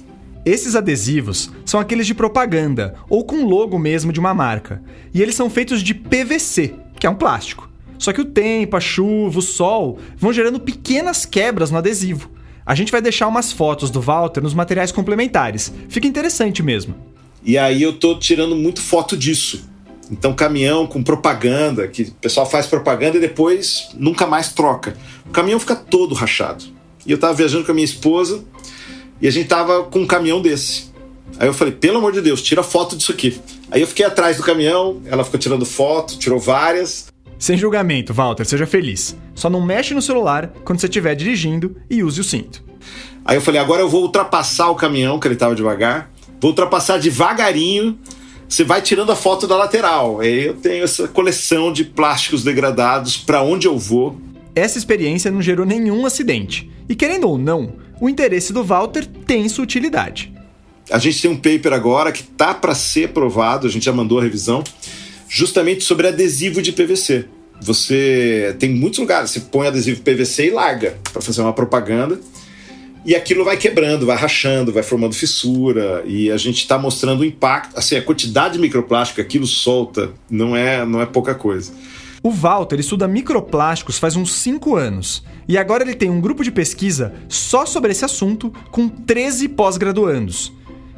Esses adesivos são aqueles de propaganda ou com logo mesmo de uma marca. E eles são feitos de PVC, que é um plástico. Só que o tempo, a chuva, o sol vão gerando pequenas quebras no adesivo. A gente vai deixar umas fotos do Walter nos materiais complementares. Fica interessante mesmo. E aí eu tô tirando muito foto disso. Então caminhão com propaganda, que o pessoal faz propaganda e depois nunca mais troca. O caminhão fica todo rachado. E eu tava viajando com a minha esposa e a gente tava com um caminhão desse. Aí eu falei, pelo amor de Deus, tira foto disso aqui. Aí eu fiquei atrás do caminhão, ela ficou tirando foto, tirou várias. Sem julgamento, Walter, seja feliz. Só não mexe no celular quando você estiver dirigindo e use o cinto. Aí eu falei, agora eu vou ultrapassar o caminhão, que ele tava devagar. Vou ultrapassar devagarinho. Você vai tirando a foto da lateral. Aí eu tenho essa coleção de plásticos degradados para onde eu vou. Essa experiência não gerou nenhum acidente. E querendo ou não, o interesse do Walter tem sua utilidade. A gente tem um paper agora que tá para ser aprovado, a gente já mandou a revisão, justamente sobre adesivo de PVC. Você tem muitos lugares, você põe adesivo PVC e larga para fazer uma propaganda. E aquilo vai quebrando, vai rachando, vai formando fissura. E a gente está mostrando o impacto. Assim, a quantidade de microplástico que aquilo solta não é pouca coisa. O Walter estuda microplásticos faz uns 5 anos. E agora ele tem um grupo de pesquisa só sobre esse assunto com 13 pós-graduandos.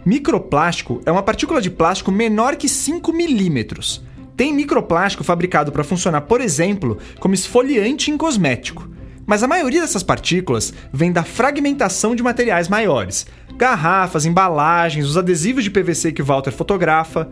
Microplástico é uma partícula de plástico menor que 5 milímetros. Tem microplástico fabricado para funcionar, por exemplo, como esfoliante em cosmético. Mas a maioria dessas partículas vem da fragmentação de materiais maiores. Garrafas, embalagens, os adesivos de PVC que o Walter fotografa.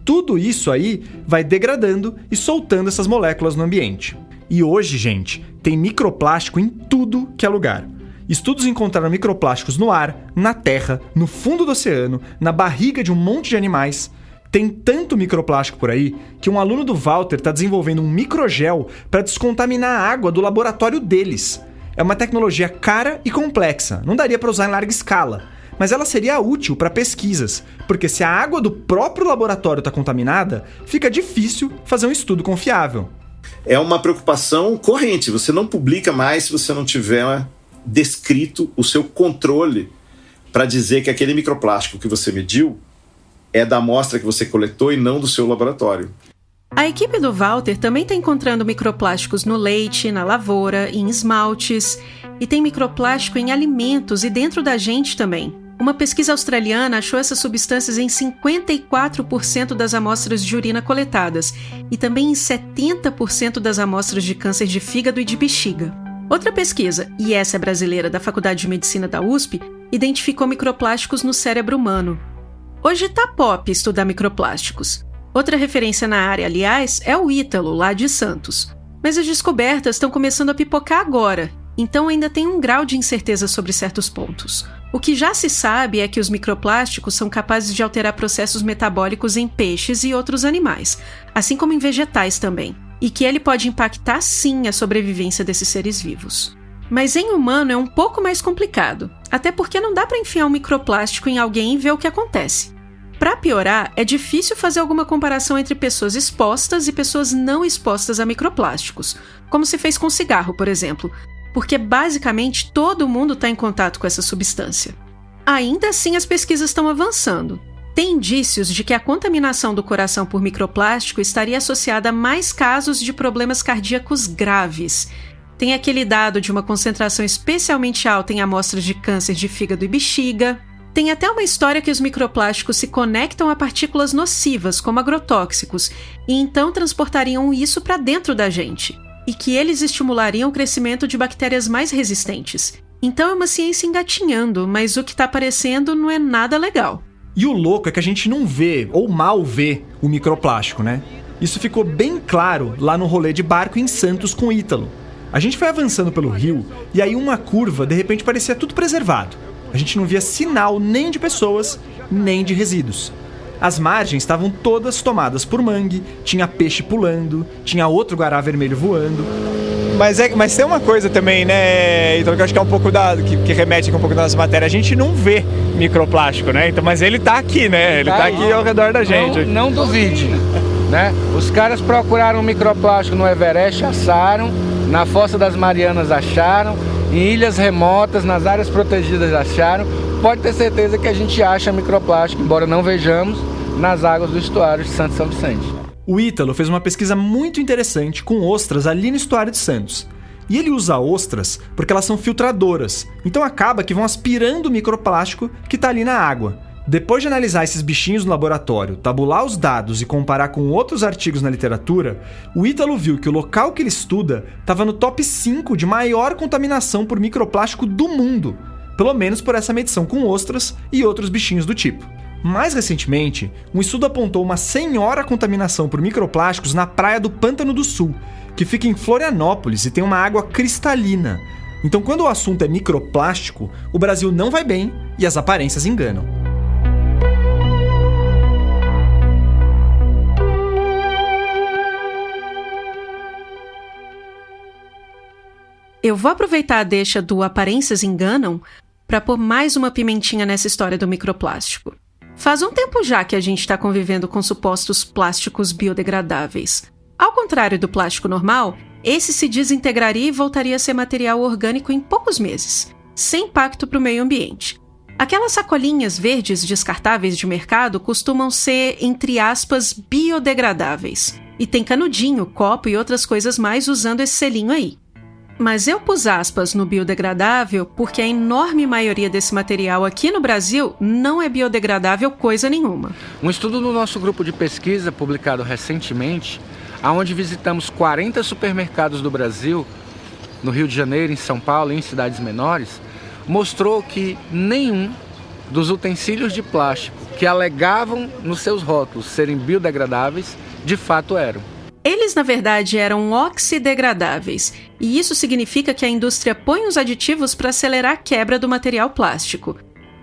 Tudo isso aí vai degradando e soltando essas moléculas no ambiente. E hoje, gente, tem microplástico em tudo que é lugar. Estudos encontraram microplásticos no ar, na terra, no fundo do oceano, na barriga de um monte de animais. Tem tanto microplástico por aí que um aluno do Walter está desenvolvendo um microgel para descontaminar a água do laboratório deles. É uma tecnologia cara e complexa, não daria para usar em larga escala, mas ela seria útil para pesquisas, porque se a água do próprio laboratório está contaminada, fica difícil fazer um estudo confiável. É uma preocupação corrente, você não publica mais se você não tiver descrito o seu controle para dizer que aquele microplástico que você mediu é da amostra que você coletou e não do seu laboratório. A equipe do Walter também está encontrando microplásticos no leite, na lavoura, em esmaltes, e tem microplástico em alimentos e dentro da gente também. Uma pesquisa australiana achou essas substâncias em 54% das amostras de urina coletadas e também em 70% das amostras de câncer de fígado e de bexiga. Outra pesquisa, e essa é brasileira da Faculdade de Medicina da USP, identificou microplásticos no cérebro humano. Hoje tá pop estudar microplásticos. Outra referência na área, aliás, é o Ítalo, lá de Santos. Mas as descobertas estão começando a pipocar agora, Então ainda tem um grau de incerteza sobre certos pontos. O que já se sabe é que os microplásticos são capazes de alterar processos metabólicos em peixes e outros animais, assim como em vegetais também, e que ele pode impactar sim a sobrevivência desses seres vivos. Mas em humano é um pouco mais complicado, até porque não dá para enfiar um microplástico em alguém e ver o que acontece. Para piorar, é difícil fazer alguma comparação entre pessoas expostas e pessoas não expostas a microplásticos, como se fez com cigarro, por exemplo, porque basicamente todo mundo está em contato com essa substância. Ainda assim, as pesquisas estão avançando. Tem indícios de que a contaminação do coração por microplástico estaria associada a mais casos de problemas cardíacos graves. Tem aquele dado de uma concentração especialmente alta em amostras de câncer de fígado e bexiga. Tem até uma história que os microplásticos se conectam a partículas nocivas, como agrotóxicos, e então transportariam isso para dentro da gente, e que eles estimulariam o crescimento de bactérias mais resistentes. Então é uma ciência engatinhando, mas o que está aparecendo não é nada legal. E o louco é que a gente não vê, ou mal vê, o microplástico, né? Isso ficou bem claro lá no rolê de barco em Santos com o Ítalo. A gente foi avançando pelo rio, e aí uma curva, de repente, parecia tudo preservado. A gente não via sinal nem de pessoas, nem de resíduos. As margens estavam todas tomadas por mangue, tinha peixe pulando, tinha outro guará vermelho voando. Mas tem uma coisa também, né, então, que eu acho que é um pouco que remete aqui um pouco da nossa matéria. A gente não vê microplástico, né? Então, mas ele tá aqui, né? Ele tá aqui ao redor da gente. Não duvide, né? Os caras procuraram microplástico no Everest, acharam, na Fossa das Marianas acharam, em ilhas remotas, nas áreas protegidas acharam. Pode ter certeza que a gente acha microplástico, embora não vejamos, nas águas do estuário de Santos e São Vicente. O Ítalo fez uma pesquisa muito interessante com ostras ali no estuário de Santos. E ele usa ostras porque elas são filtradoras, então acaba que vão aspirando o microplástico que está ali na água. Depois de analisar esses bichinhos no laboratório, tabular os dados e comparar com outros artigos na literatura, o Ítalo viu que o local que ele estuda estava no top 5 de maior contaminação por microplástico do mundo, pelo menos por essa medição com ostras e outros bichinhos do tipo. Mais recentemente, um estudo apontou uma senhora contaminação por microplásticos na praia do Pântano do Sul, que fica em Florianópolis e tem uma água cristalina. Então, quando o assunto é microplástico, o Brasil não vai bem e as aparências enganam. Eu vou aproveitar a deixa do aparências enganam para pôr mais uma pimentinha nessa história do microplástico. Faz um tempo já que a gente está convivendo com supostos plásticos biodegradáveis. Ao contrário do plástico normal, esse se desintegraria e voltaria a ser material orgânico em poucos meses, sem impacto para o meio ambiente. Aquelas sacolinhas verdes descartáveis de mercado costumam ser, entre aspas, biodegradáveis. E tem canudinho, copo e outras coisas mais usando esse selinho aí. Mas eu pus aspas no biodegradável porque a enorme maioria desse material aqui no Brasil não é biodegradável coisa nenhuma. Um estudo do nosso grupo de pesquisa, publicado recentemente, onde visitamos 40 supermercados do Brasil, no Rio de Janeiro, em São Paulo e em cidades menores, mostrou que nenhum dos utensílios de plástico que alegavam nos seus rótulos serem biodegradáveis, de fato eram. Eles, na verdade, eram oxidegradáveis, e isso significa que a indústria põe os aditivos para acelerar a quebra do material plástico.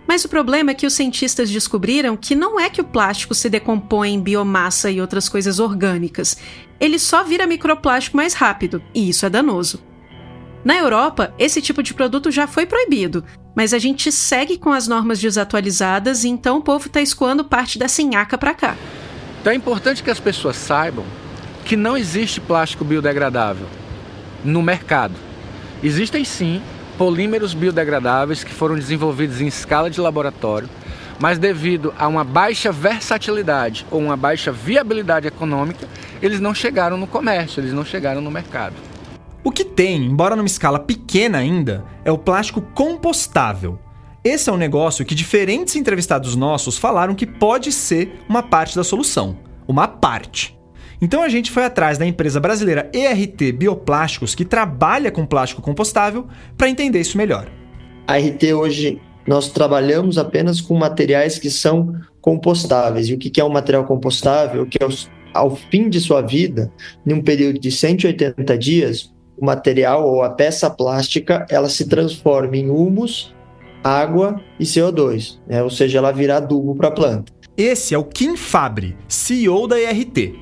Mas o problema é que os cientistas descobriram que não é que o plástico se decompõe em biomassa e outras coisas orgânicas. Ele só vira microplástico mais rápido, e isso é danoso. Na Europa, esse tipo de produto já foi proibido, mas a gente segue com as normas desatualizadas e então o povo está escoando parte dessa nhaca para cá. Então é importante que as pessoas saibam que não existe plástico biodegradável no mercado. Existem sim polímeros biodegradáveis que foram desenvolvidos em escala de laboratório, mas devido a uma baixa versatilidade ou uma baixa viabilidade econômica, eles não chegaram no comércio, eles não chegaram no mercado. O que tem, embora numa escala pequena ainda, é o plástico compostável. Esse é um negócio que diferentes entrevistados nossos falaram que pode ser uma parte da solução. Uma parte. Então a gente foi atrás da empresa brasileira ERT Bioplásticos, que trabalha com plástico compostável, para entender isso melhor. A RT hoje, nós trabalhamos apenas com materiais que são compostáveis. E o que é um material compostável? Que ao fim de sua vida, num período de 180 dias, o material ou a peça plástica, ela se transforma em humus, água e CO2, né? Ou seja, ela vira adubo para a planta. Esse é o Kim Fabri, CEO da ERT.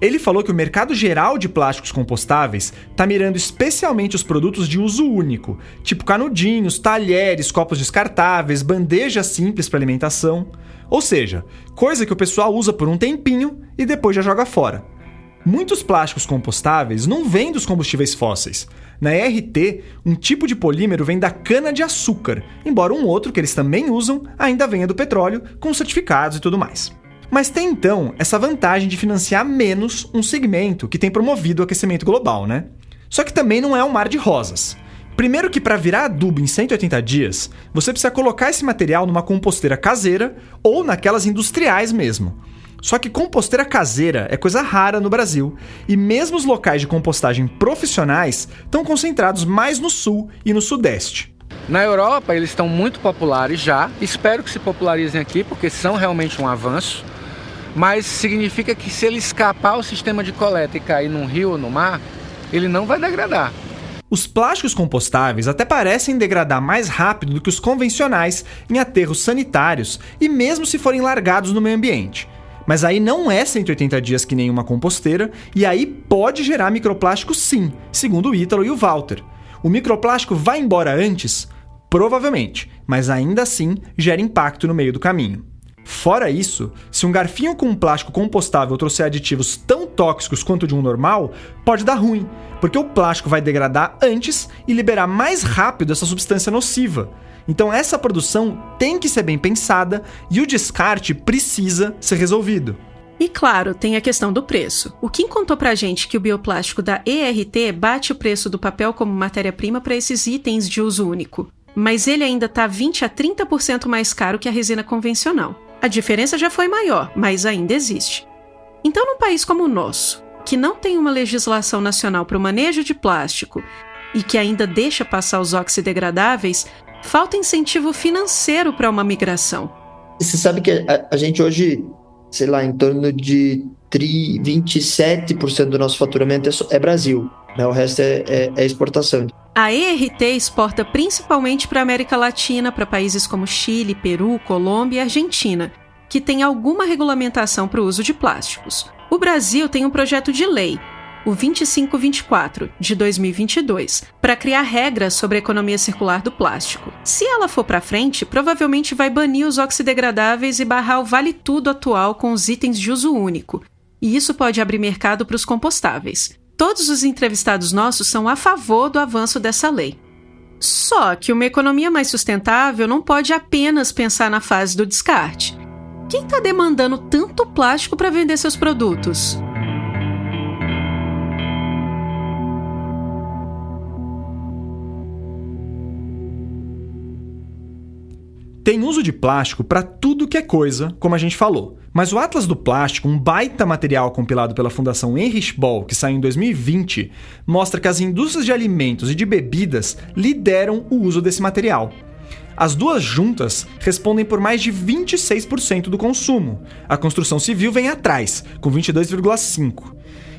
Ele falou que o mercado geral de plásticos compostáveis está mirando especialmente os produtos de uso único, tipo canudinhos, talheres, copos descartáveis, bandejas simples para alimentação. Ou seja, coisa que o pessoal usa por um tempinho e depois já joga fora. Muitos plásticos compostáveis não vêm dos combustíveis fósseis. Na ERT, um tipo de polímero vem da cana-de-açúcar, embora um outro que eles também usam ainda venha do petróleo, com certificados e tudo mais. Mas tem então essa vantagem de financiar menos um segmento que tem promovido o aquecimento global, né? Só que também não é um mar de rosas. Primeiro que para virar adubo em 180 dias, você precisa colocar esse material numa composteira caseira ou naquelas industriais mesmo. Só que composteira caseira é coisa rara no Brasil, e mesmo os locais de compostagem profissionais estão concentrados mais no sul e no sudeste. Na Europa eles estão muito populares já, espero que se popularizem aqui porque são realmente um avanço, mas significa que se ele escapar o sistema de coleta e cair num rio ou no mar, ele não vai degradar. Os plásticos compostáveis até parecem degradar mais rápido do que os convencionais em aterros sanitários e mesmo se forem largados no meio ambiente. Mas aí não é 180 dias que nem uma composteira, e aí pode gerar microplástico sim, segundo o Ítalo e o Walter. O microplástico vai embora antes? Provavelmente, mas ainda assim gera impacto no meio do caminho. Fora isso, se um garfinho com um plástico compostável trouxer aditivos tão tóxicos quanto o de um normal, pode dar ruim, porque o plástico vai degradar antes e liberar mais rápido essa substância nociva. Então essa produção tem que ser bem pensada e o descarte precisa ser resolvido. E claro, tem a questão do preço. O Kim contou pra gente que o bioplástico da ERT bate o preço do papel como matéria-prima para esses itens de uso único. Mas ele ainda tá 20 a 30% mais caro que a resina convencional. A diferença já foi maior, mas ainda existe. Então, num país como o nosso, que não tem uma legislação nacional para o manejo de plástico e que ainda deixa passar os oxidegradáveis, falta incentivo financeiro para uma migração. Você sabe que a gente hoje, sei lá, em torno de 27% do nosso faturamento é Brasil, né? O resto é exportação. A ERT exporta principalmente para a América Latina, para países como Chile, Peru, Colômbia e Argentina, que tem alguma regulamentação para o uso de plásticos. O Brasil tem um projeto de lei, o 2524, de 2022, para criar regras sobre a economia circular do plástico. Se ela for para frente, provavelmente vai banir os oxidegradáveis e barrar o vale tudo atual com os itens de uso único. E isso pode abrir mercado para os compostáveis. Todos os entrevistados nossos são a favor do avanço dessa lei. Só que uma economia mais sustentável não pode apenas pensar na fase do descarte. Quem está demandando tanto plástico para vender seus produtos? Tem uso de plástico para tudo que é coisa, como a gente falou. Mas o Atlas do Plástico, um baita material compilado pela Fundação Heinrich Böll, que saiu em 2020, mostra que as indústrias de alimentos e de bebidas lideram o uso desse material. As duas juntas respondem por mais de 26% do consumo. A construção civil vem atrás, com 22,5%.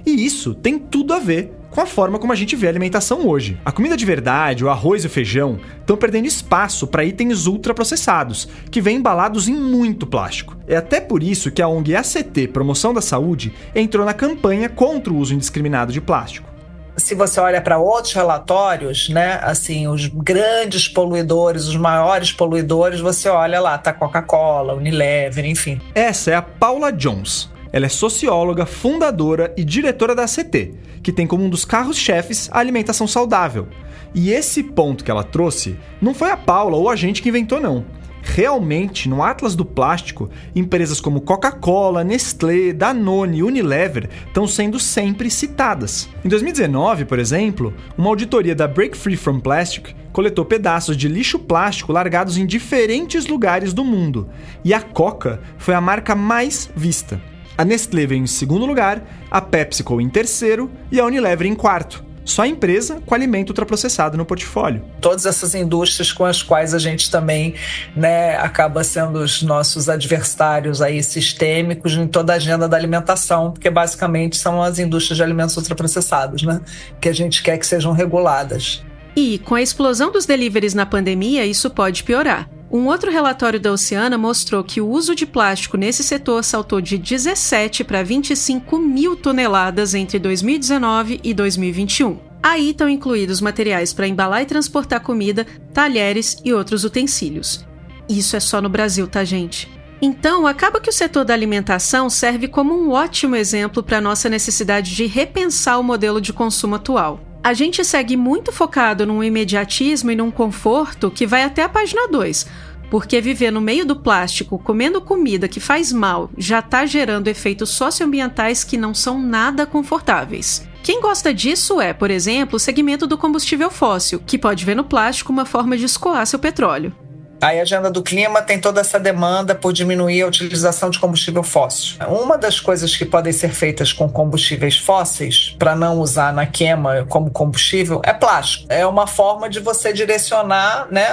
E isso tem tudo a ver com a forma como a gente vê a alimentação hoje. A comida de verdade, o arroz e o feijão, estão perdendo espaço para itens ultraprocessados, que vêm embalados em muito plástico. É até por isso que a ONG ACT Promoção da Saúde entrou na campanha contra o uso indiscriminado de plástico. Se você olha para outros relatórios, né, assim, os grandes poluidores, os maiores poluidores, você olha lá, tá Coca-Cola, Unilever, enfim. Essa é a Paula Jones. Ela é socióloga, fundadora e diretora da ACT, que tem como um dos carros-chefes a alimentação saudável. E esse ponto que ela trouxe não foi a Paula ou a gente que inventou, não. Realmente, no Atlas do Plástico, empresas como Coca-Cola, Nestlé, Danone e Unilever estão sendo sempre citadas. Em 2019, por exemplo, uma auditoria da Break Free from Plastic coletou pedaços de lixo plástico largados em diferentes lugares do mundo, e a Coca foi a marca mais vista. A Nestlé veio em segundo lugar, a PepsiCo em terceiro e a Unilever em quarto. Só a empresa com alimento ultraprocessado no portfólio. Todas essas indústrias com as quais a gente também, né, acaba sendo os nossos adversários aí sistêmicos em toda a agenda da alimentação, porque basicamente são as indústrias de alimentos ultraprocessados, né, que a gente quer que sejam reguladas. E, com a explosão dos deliveries na pandemia, isso pode piorar. Um outro relatório da Oceana mostrou que o uso de plástico nesse setor saltou de 17 para 25 mil toneladas entre 2019 e 2021. Aí estão incluídos materiais para embalar e transportar comida, talheres e outros utensílios. Isso é só no Brasil, tá, gente? Então, acaba que o setor da alimentação serve como um ótimo exemplo para a nossa necessidade de repensar o modelo de consumo atual. A gente segue muito focado num imediatismo e num conforto que vai até a página 2, porque viver no meio do plástico, comendo comida que faz mal, já está gerando efeitos socioambientais que não são nada confortáveis. Quem gosta disso é, por exemplo, o segmento do combustível fóssil, que pode ver no plástico uma forma de escoar seu petróleo. Aí a agenda do clima tem toda essa demanda por diminuir a utilização de combustível fóssil. Uma das coisas que podem ser feitas com combustíveis fósseis, para não usar na queima como combustível, é plástico. É uma forma de você direcionar, né,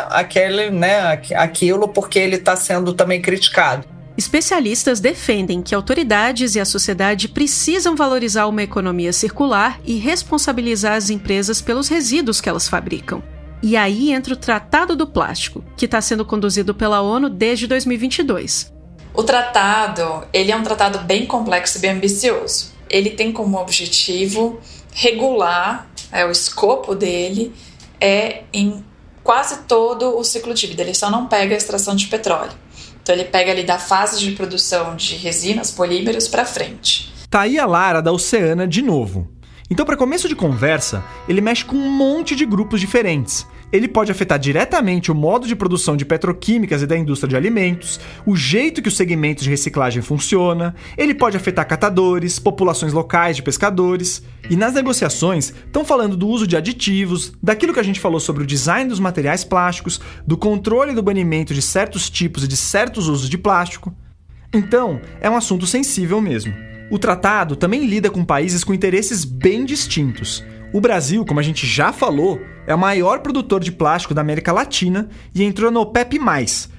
aquilo, porque ele está sendo também criticado. Especialistas defendem que autoridades e a sociedade precisam valorizar uma economia circular e responsabilizar as empresas pelos resíduos que elas fabricam. E aí entra o Tratado do Plástico, que está sendo conduzido pela ONU desde 2022. O tratado, ele é um tratado bem complexo e bem ambicioso. Ele tem como objetivo regular, o escopo dele é em quase todo o ciclo de vida. Ele só não pega a extração de petróleo. Então ele pega ali da fase de produção de resinas, polímeros para frente. Tá aí a Lara da Oceana de novo. Então, para começo de conversa, ele mexe com um monte de grupos diferentes. Ele pode afetar diretamente o modo de produção de petroquímicas e da indústria de alimentos, o jeito que o segmento de reciclagem funciona, ele pode afetar catadores, populações locais de pescadores. E nas negociações, estão falando do uso de aditivos, daquilo que a gente falou sobre o design dos materiais plásticos, do controle do banimento de certos tipos e de certos usos de plástico. Então, é um assunto sensível mesmo. O tratado também lida com países com interesses bem distintos. O Brasil, como a gente já falou, é o maior produtor de plástico da América Latina e entrou no OPEP+,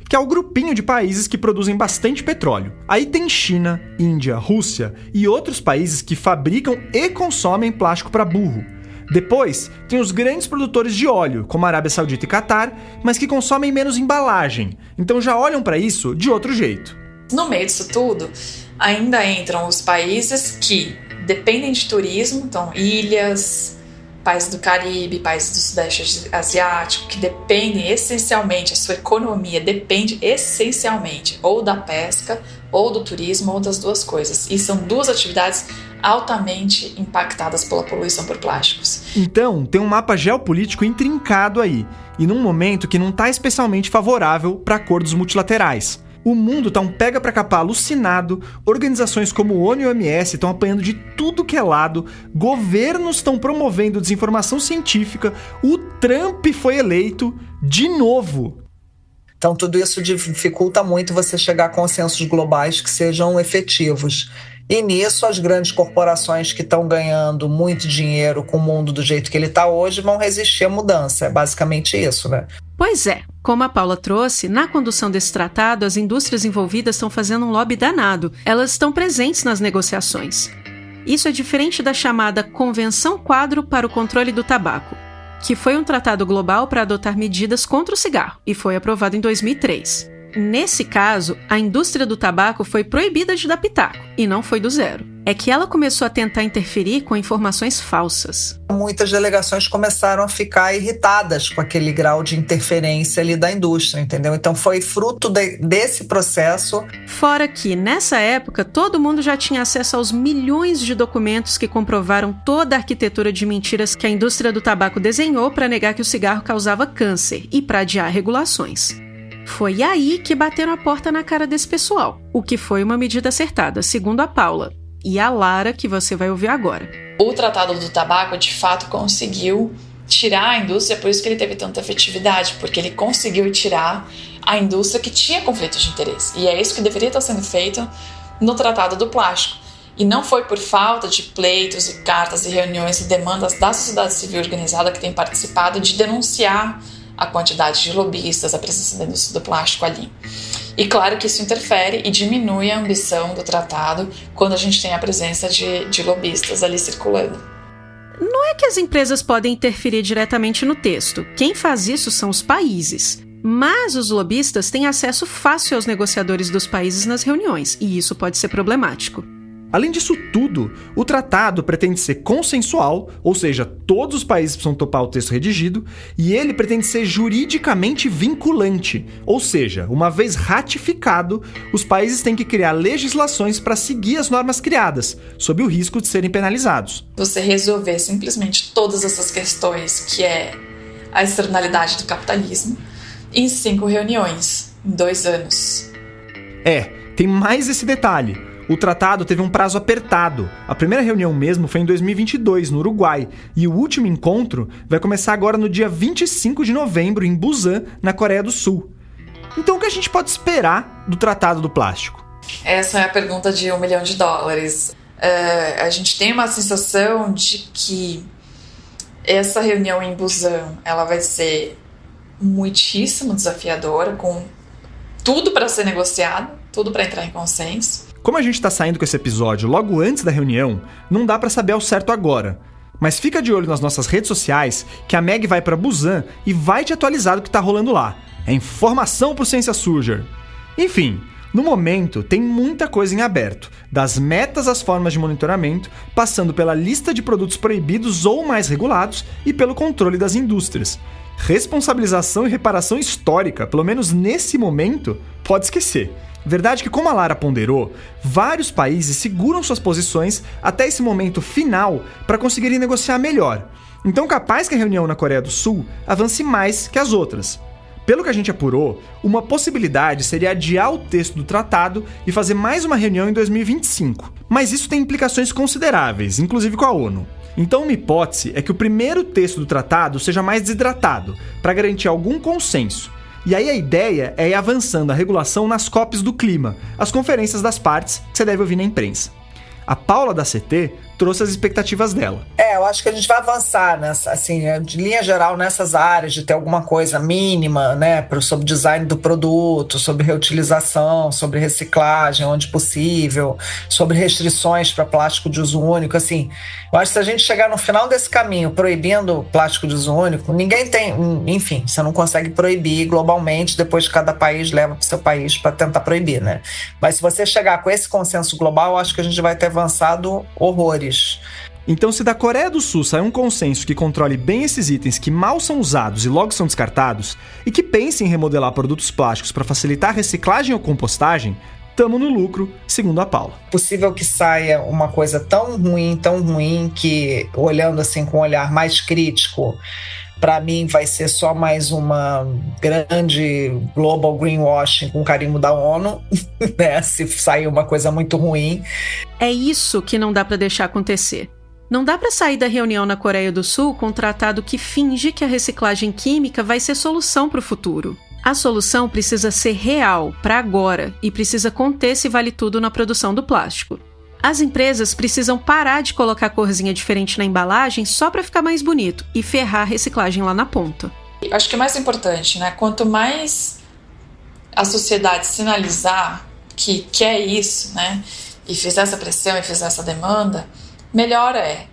que é o grupinho de países que produzem bastante petróleo. Aí tem China, Índia, Rússia e outros países que fabricam e consomem plástico para burro. Depois, tem os grandes produtores de óleo, como a Arábia Saudita e Catar, mas que consomem menos embalagem, então já olham para isso de outro jeito. No meio disso tudo, ainda entram os países que dependem de turismo, então ilhas, países do Caribe, países do Sudeste Asiático, que dependem essencialmente, a sua economia depende essencialmente ou da pesca, ou do turismo, ou das duas coisas. E são duas atividades altamente impactadas pela poluição por plásticos. Então, tem um mapa geopolítico intrincado aí, e num momento que não está especialmente favorável para acordos multilaterais. O mundo tá um pega-pra-capar alucinado, organizações como o ONU e o OMS estão apanhando de tudo que é lado, governos estão promovendo desinformação científica, o Trump foi eleito de novo. Então tudo isso dificulta muito você chegar a consensos globais que sejam efetivos. E nisso as grandes corporações que estão ganhando muito dinheiro com o mundo do jeito que ele está hoje vão resistir à mudança. É basicamente isso, né? Pois é, como a Paula trouxe, na condução desse tratado, as indústrias envolvidas estão fazendo um lobby danado. Elas estão presentes nas negociações. Isso é diferente da chamada Convenção Quadro para o Controle do Tabaco, que foi um tratado global para adotar medidas contra o cigarro e foi aprovado em 2003. Nesse caso, a indústria do tabaco foi proibida de dar pitaco, e não foi do zero. É que ela começou a tentar interferir com informações falsas. Muitas delegações começaram a ficar irritadas com aquele grau de interferência ali da indústria, entendeu? Então foi fruto desse processo. Fora que, nessa época, todo mundo já tinha acesso aos milhões de documentos que comprovaram toda a arquitetura de mentiras que a indústria do tabaco desenhou para negar que o cigarro causava câncer e para adiar regulações. Foi aí que bateram a porta na cara desse pessoal, o que foi uma medida acertada, segundo a Paula e a Lara, que você vai ouvir agora. O Tratado do Tabaco, de fato, conseguiu tirar a indústria, por isso que ele teve tanta efetividade, porque ele conseguiu tirar a indústria que tinha conflitos de interesse. E é isso que deveria estar sendo feito no Tratado do Plástico. E não foi por falta de pleitos e cartas e reuniões e demandas da sociedade civil organizada que tem participado de denunciar a quantidade de lobistas, a presença da indústria do plástico ali. E claro que isso interfere e diminui a ambição do tratado quando a gente tem a presença de lobistas ali circulando. Não é que as empresas podem interferir diretamente no texto. Quem faz isso são os países. Mas os lobistas têm acesso fácil aos negociadores dos países nas reuniões, e isso pode ser problemático. Além disso tudo, o tratado pretende ser consensual, ou seja, todos os países precisam topar o texto redigido, e ele pretende ser juridicamente vinculante, ou seja, uma vez ratificado, os países têm que criar legislações para seguir as normas criadas, sob o risco de serem penalizados. Você resolver simplesmente todas essas questões, que é a externalidade do capitalismo, em 5 reuniões, em 2 anos. Tem mais esse detalhe. O tratado teve um prazo apertado. A primeira reunião mesmo foi em 2022, no Uruguai, e o último encontro vai começar agora no dia 25 de novembro, em Busan, na Coreia do Sul. Então o que a gente pode esperar do Tratado do Plástico? Essa é a pergunta de $1 milhão. A gente tem uma sensação de que essa reunião em Busan ela vai ser muitíssimo desafiadora, com tudo para ser negociado, tudo para entrar em consenso. Como a gente está saindo com esse episódio logo antes da reunião, não dá para saber ao certo agora. Mas fica de olho nas nossas redes sociais que a Meg vai para Busan e vai te atualizar do que tá rolando lá. É informação pro Ciência Suja. Enfim, no momento tem muita coisa em aberto, das metas às formas de monitoramento, passando pela lista de produtos proibidos ou mais regulados e pelo controle das indústrias. Responsabilização e reparação histórica, pelo menos nesse momento, pode esquecer. Verdade que, como a Lara ponderou, vários países seguram suas posições até esse momento final para conseguirem negociar melhor. Então, capaz que a reunião na Coreia do Sul avance mais que as outras. Pelo que a gente apurou, uma possibilidade seria adiar o texto do tratado e fazer mais uma reunião em 2025. Mas isso tem implicações consideráveis, inclusive com a ONU. Então, uma hipótese é que o primeiro texto do tratado seja mais desidratado, para garantir algum consenso. E aí a ideia é ir avançando a regulação nas COPs do clima, as conferências das partes que você deve ouvir na imprensa. A Paula da CT trouxe as expectativas dela. Eu acho que a gente vai avançar nessa, assim, de linha geral nessas áreas, de ter alguma coisa mínima, né, sobre design do produto, sobre reutilização, sobre reciclagem, onde possível, sobre restrições para plástico de uso único, assim. Eu acho que se a gente chegar no final desse caminho proibindo plástico de uso único, ninguém tem, enfim, você não consegue proibir globalmente, depois cada país leva para o seu país para tentar proibir, né? Mas se você chegar com esse consenso global, eu acho que a gente vai ter avançado horrores. Então, se da Coreia do Sul sair um consenso que controle bem esses itens que mal são usados e logo são descartados, e que pense em remodelar produtos plásticos para facilitar a reciclagem ou compostagem, tamo no lucro, segundo a Paula. Possível que saia uma coisa tão ruim, que, olhando assim com um olhar mais crítico, para mim vai ser só mais uma grande global greenwashing com carimbo da ONU, né? Se sair uma coisa muito ruim. É isso que não dá para deixar acontecer. Não dá para sair da reunião na Coreia do Sul com um tratado que finge que a reciclagem química vai ser solução para o futuro. A solução precisa ser real, para agora, e precisa conter esse vale-tudo na produção do plástico. As empresas precisam parar de colocar corzinha diferente na embalagem só para ficar mais bonito e ferrar a reciclagem lá na ponta. Acho que o mais importante, né? Quanto mais a sociedade sinalizar que quer isso, né? E fizer essa pressão e fizer essa demanda, melhor é.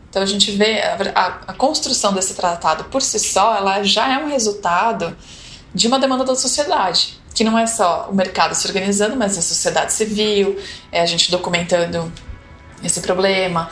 Então a gente vê a construção desse tratado por si só, ela já é um resultado de uma demanda da sociedade, que não é só o mercado se organizando, mas a sociedade civil, a gente documentando esse problema,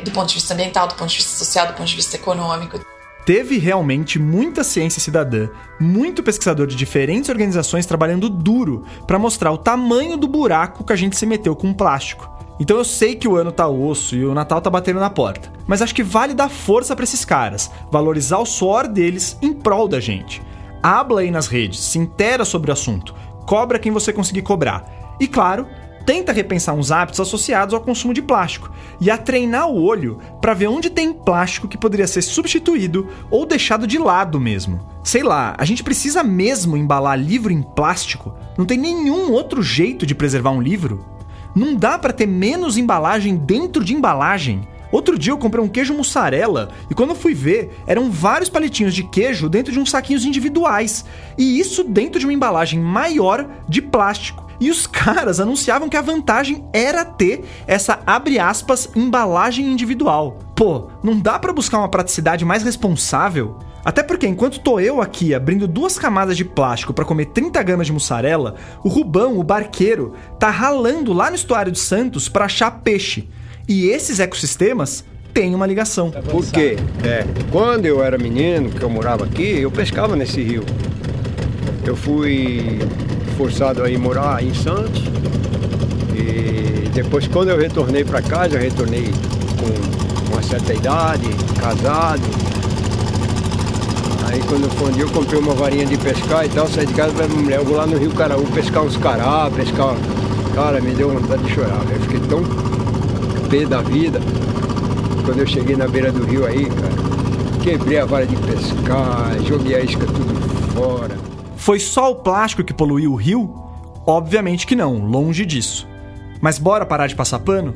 do ponto de vista ambiental, do ponto de vista social, do ponto de vista econômico. Teve realmente muita ciência cidadã, muito pesquisador de diferentes organizações trabalhando duro para mostrar o tamanho do buraco que a gente se meteu com o plástico. Então eu sei que o ano tá osso e o Natal tá batendo na porta, mas acho que vale dar força para esses caras, valorizar o suor deles em prol da gente. Habla aí nas redes, se intera sobre o assunto, cobra quem você conseguir cobrar. E claro, tenta repensar uns hábitos associados ao consumo de plástico e a treinar o olho para ver onde tem plástico que poderia ser substituído ou deixado de lado mesmo. Sei lá, a gente precisa mesmo embalar livro em plástico? Não tem nenhum outro jeito de preservar um livro? Não dá pra ter menos embalagem dentro de embalagem? Outro dia eu comprei um queijo mussarela e quando eu fui ver, eram vários palitinhos de queijo dentro de uns saquinhos individuais. E isso dentro de uma embalagem maior de plástico. E os caras anunciavam que a vantagem era ter essa, abre aspas, embalagem individual. Pô, não dá pra buscar uma praticidade mais responsável? Até porque enquanto tô eu aqui abrindo 2 camadas de plástico pra comer 30 gramas de mussarela, o Rubão, o barqueiro, tá ralando lá no estuário de Santos pra achar peixe. E esses ecossistemas têm uma ligação. Por quê? Quando eu era menino, que eu morava aqui, eu pescava nesse rio. Eu fui forçado a ir morar em Santos. E depois, quando eu retornei para casa, eu retornei com uma certa idade, casado. Aí quando foi um dia eu comprei uma varinha de pescar e tal, saí de casa e falei, mulher, eu vou lá no Rio Caraú pescar uns cará, pescar... Cara, me deu vontade de chorar, eu fiquei tão pé da vida. Quando eu cheguei na beira do rio aí, cara, quebrei a vara de pescar, joguei a isca tudo fora. Foi só o plástico que poluiu o rio? Obviamente que não, longe disso. Mas bora parar de passar pano?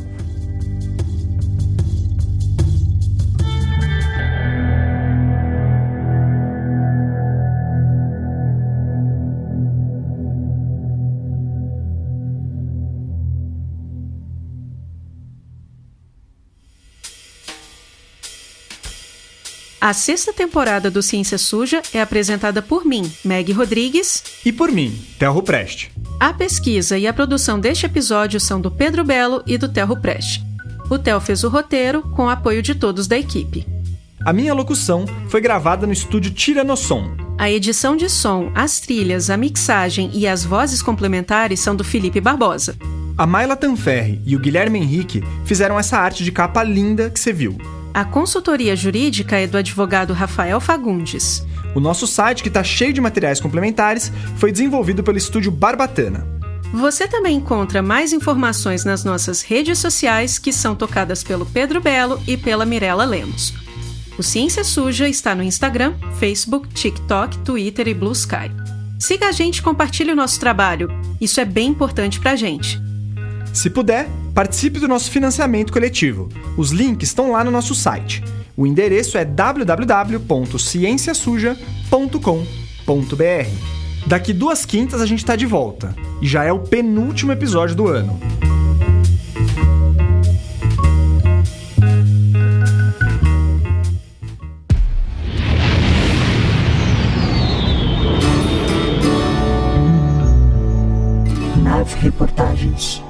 A 6ª temporada do Ciência Suja é apresentada por mim, Meg Rodrigues, e por mim, Telro Preste. A pesquisa e a produção deste episódio são do Pedro Belo e do Telro Preste. O Tel fez o roteiro com o apoio de todos da equipe. A minha locução foi gravada no estúdio Tiranossom. A edição de som, as trilhas, a mixagem e as vozes complementares são do Felipe Barbosa. A Mayla Tanferri e o Guilherme Henrique fizeram essa arte de capa linda que você viu. A consultoria jurídica é do advogado Rafael Fagundes. O nosso site, que está cheio de materiais complementares, foi desenvolvido pelo estúdio Barbatana. Você também encontra mais informações nas nossas redes sociais, que são tocadas pelo Pedro Belo e pela Mirella Lemos. O Ciência Suja está no Instagram, Facebook, TikTok, Twitter e Blue Sky. Siga a gente e compartilhe o nosso trabalho. Isso é bem importante pra gente. Se puder, participe do nosso financiamento coletivo. Os links estão lá no nosso site. O endereço é www.cienciasuja.com.br. Daqui 2 quintas a gente está de volta. E já é o penúltimo episódio do ano. Reportagens.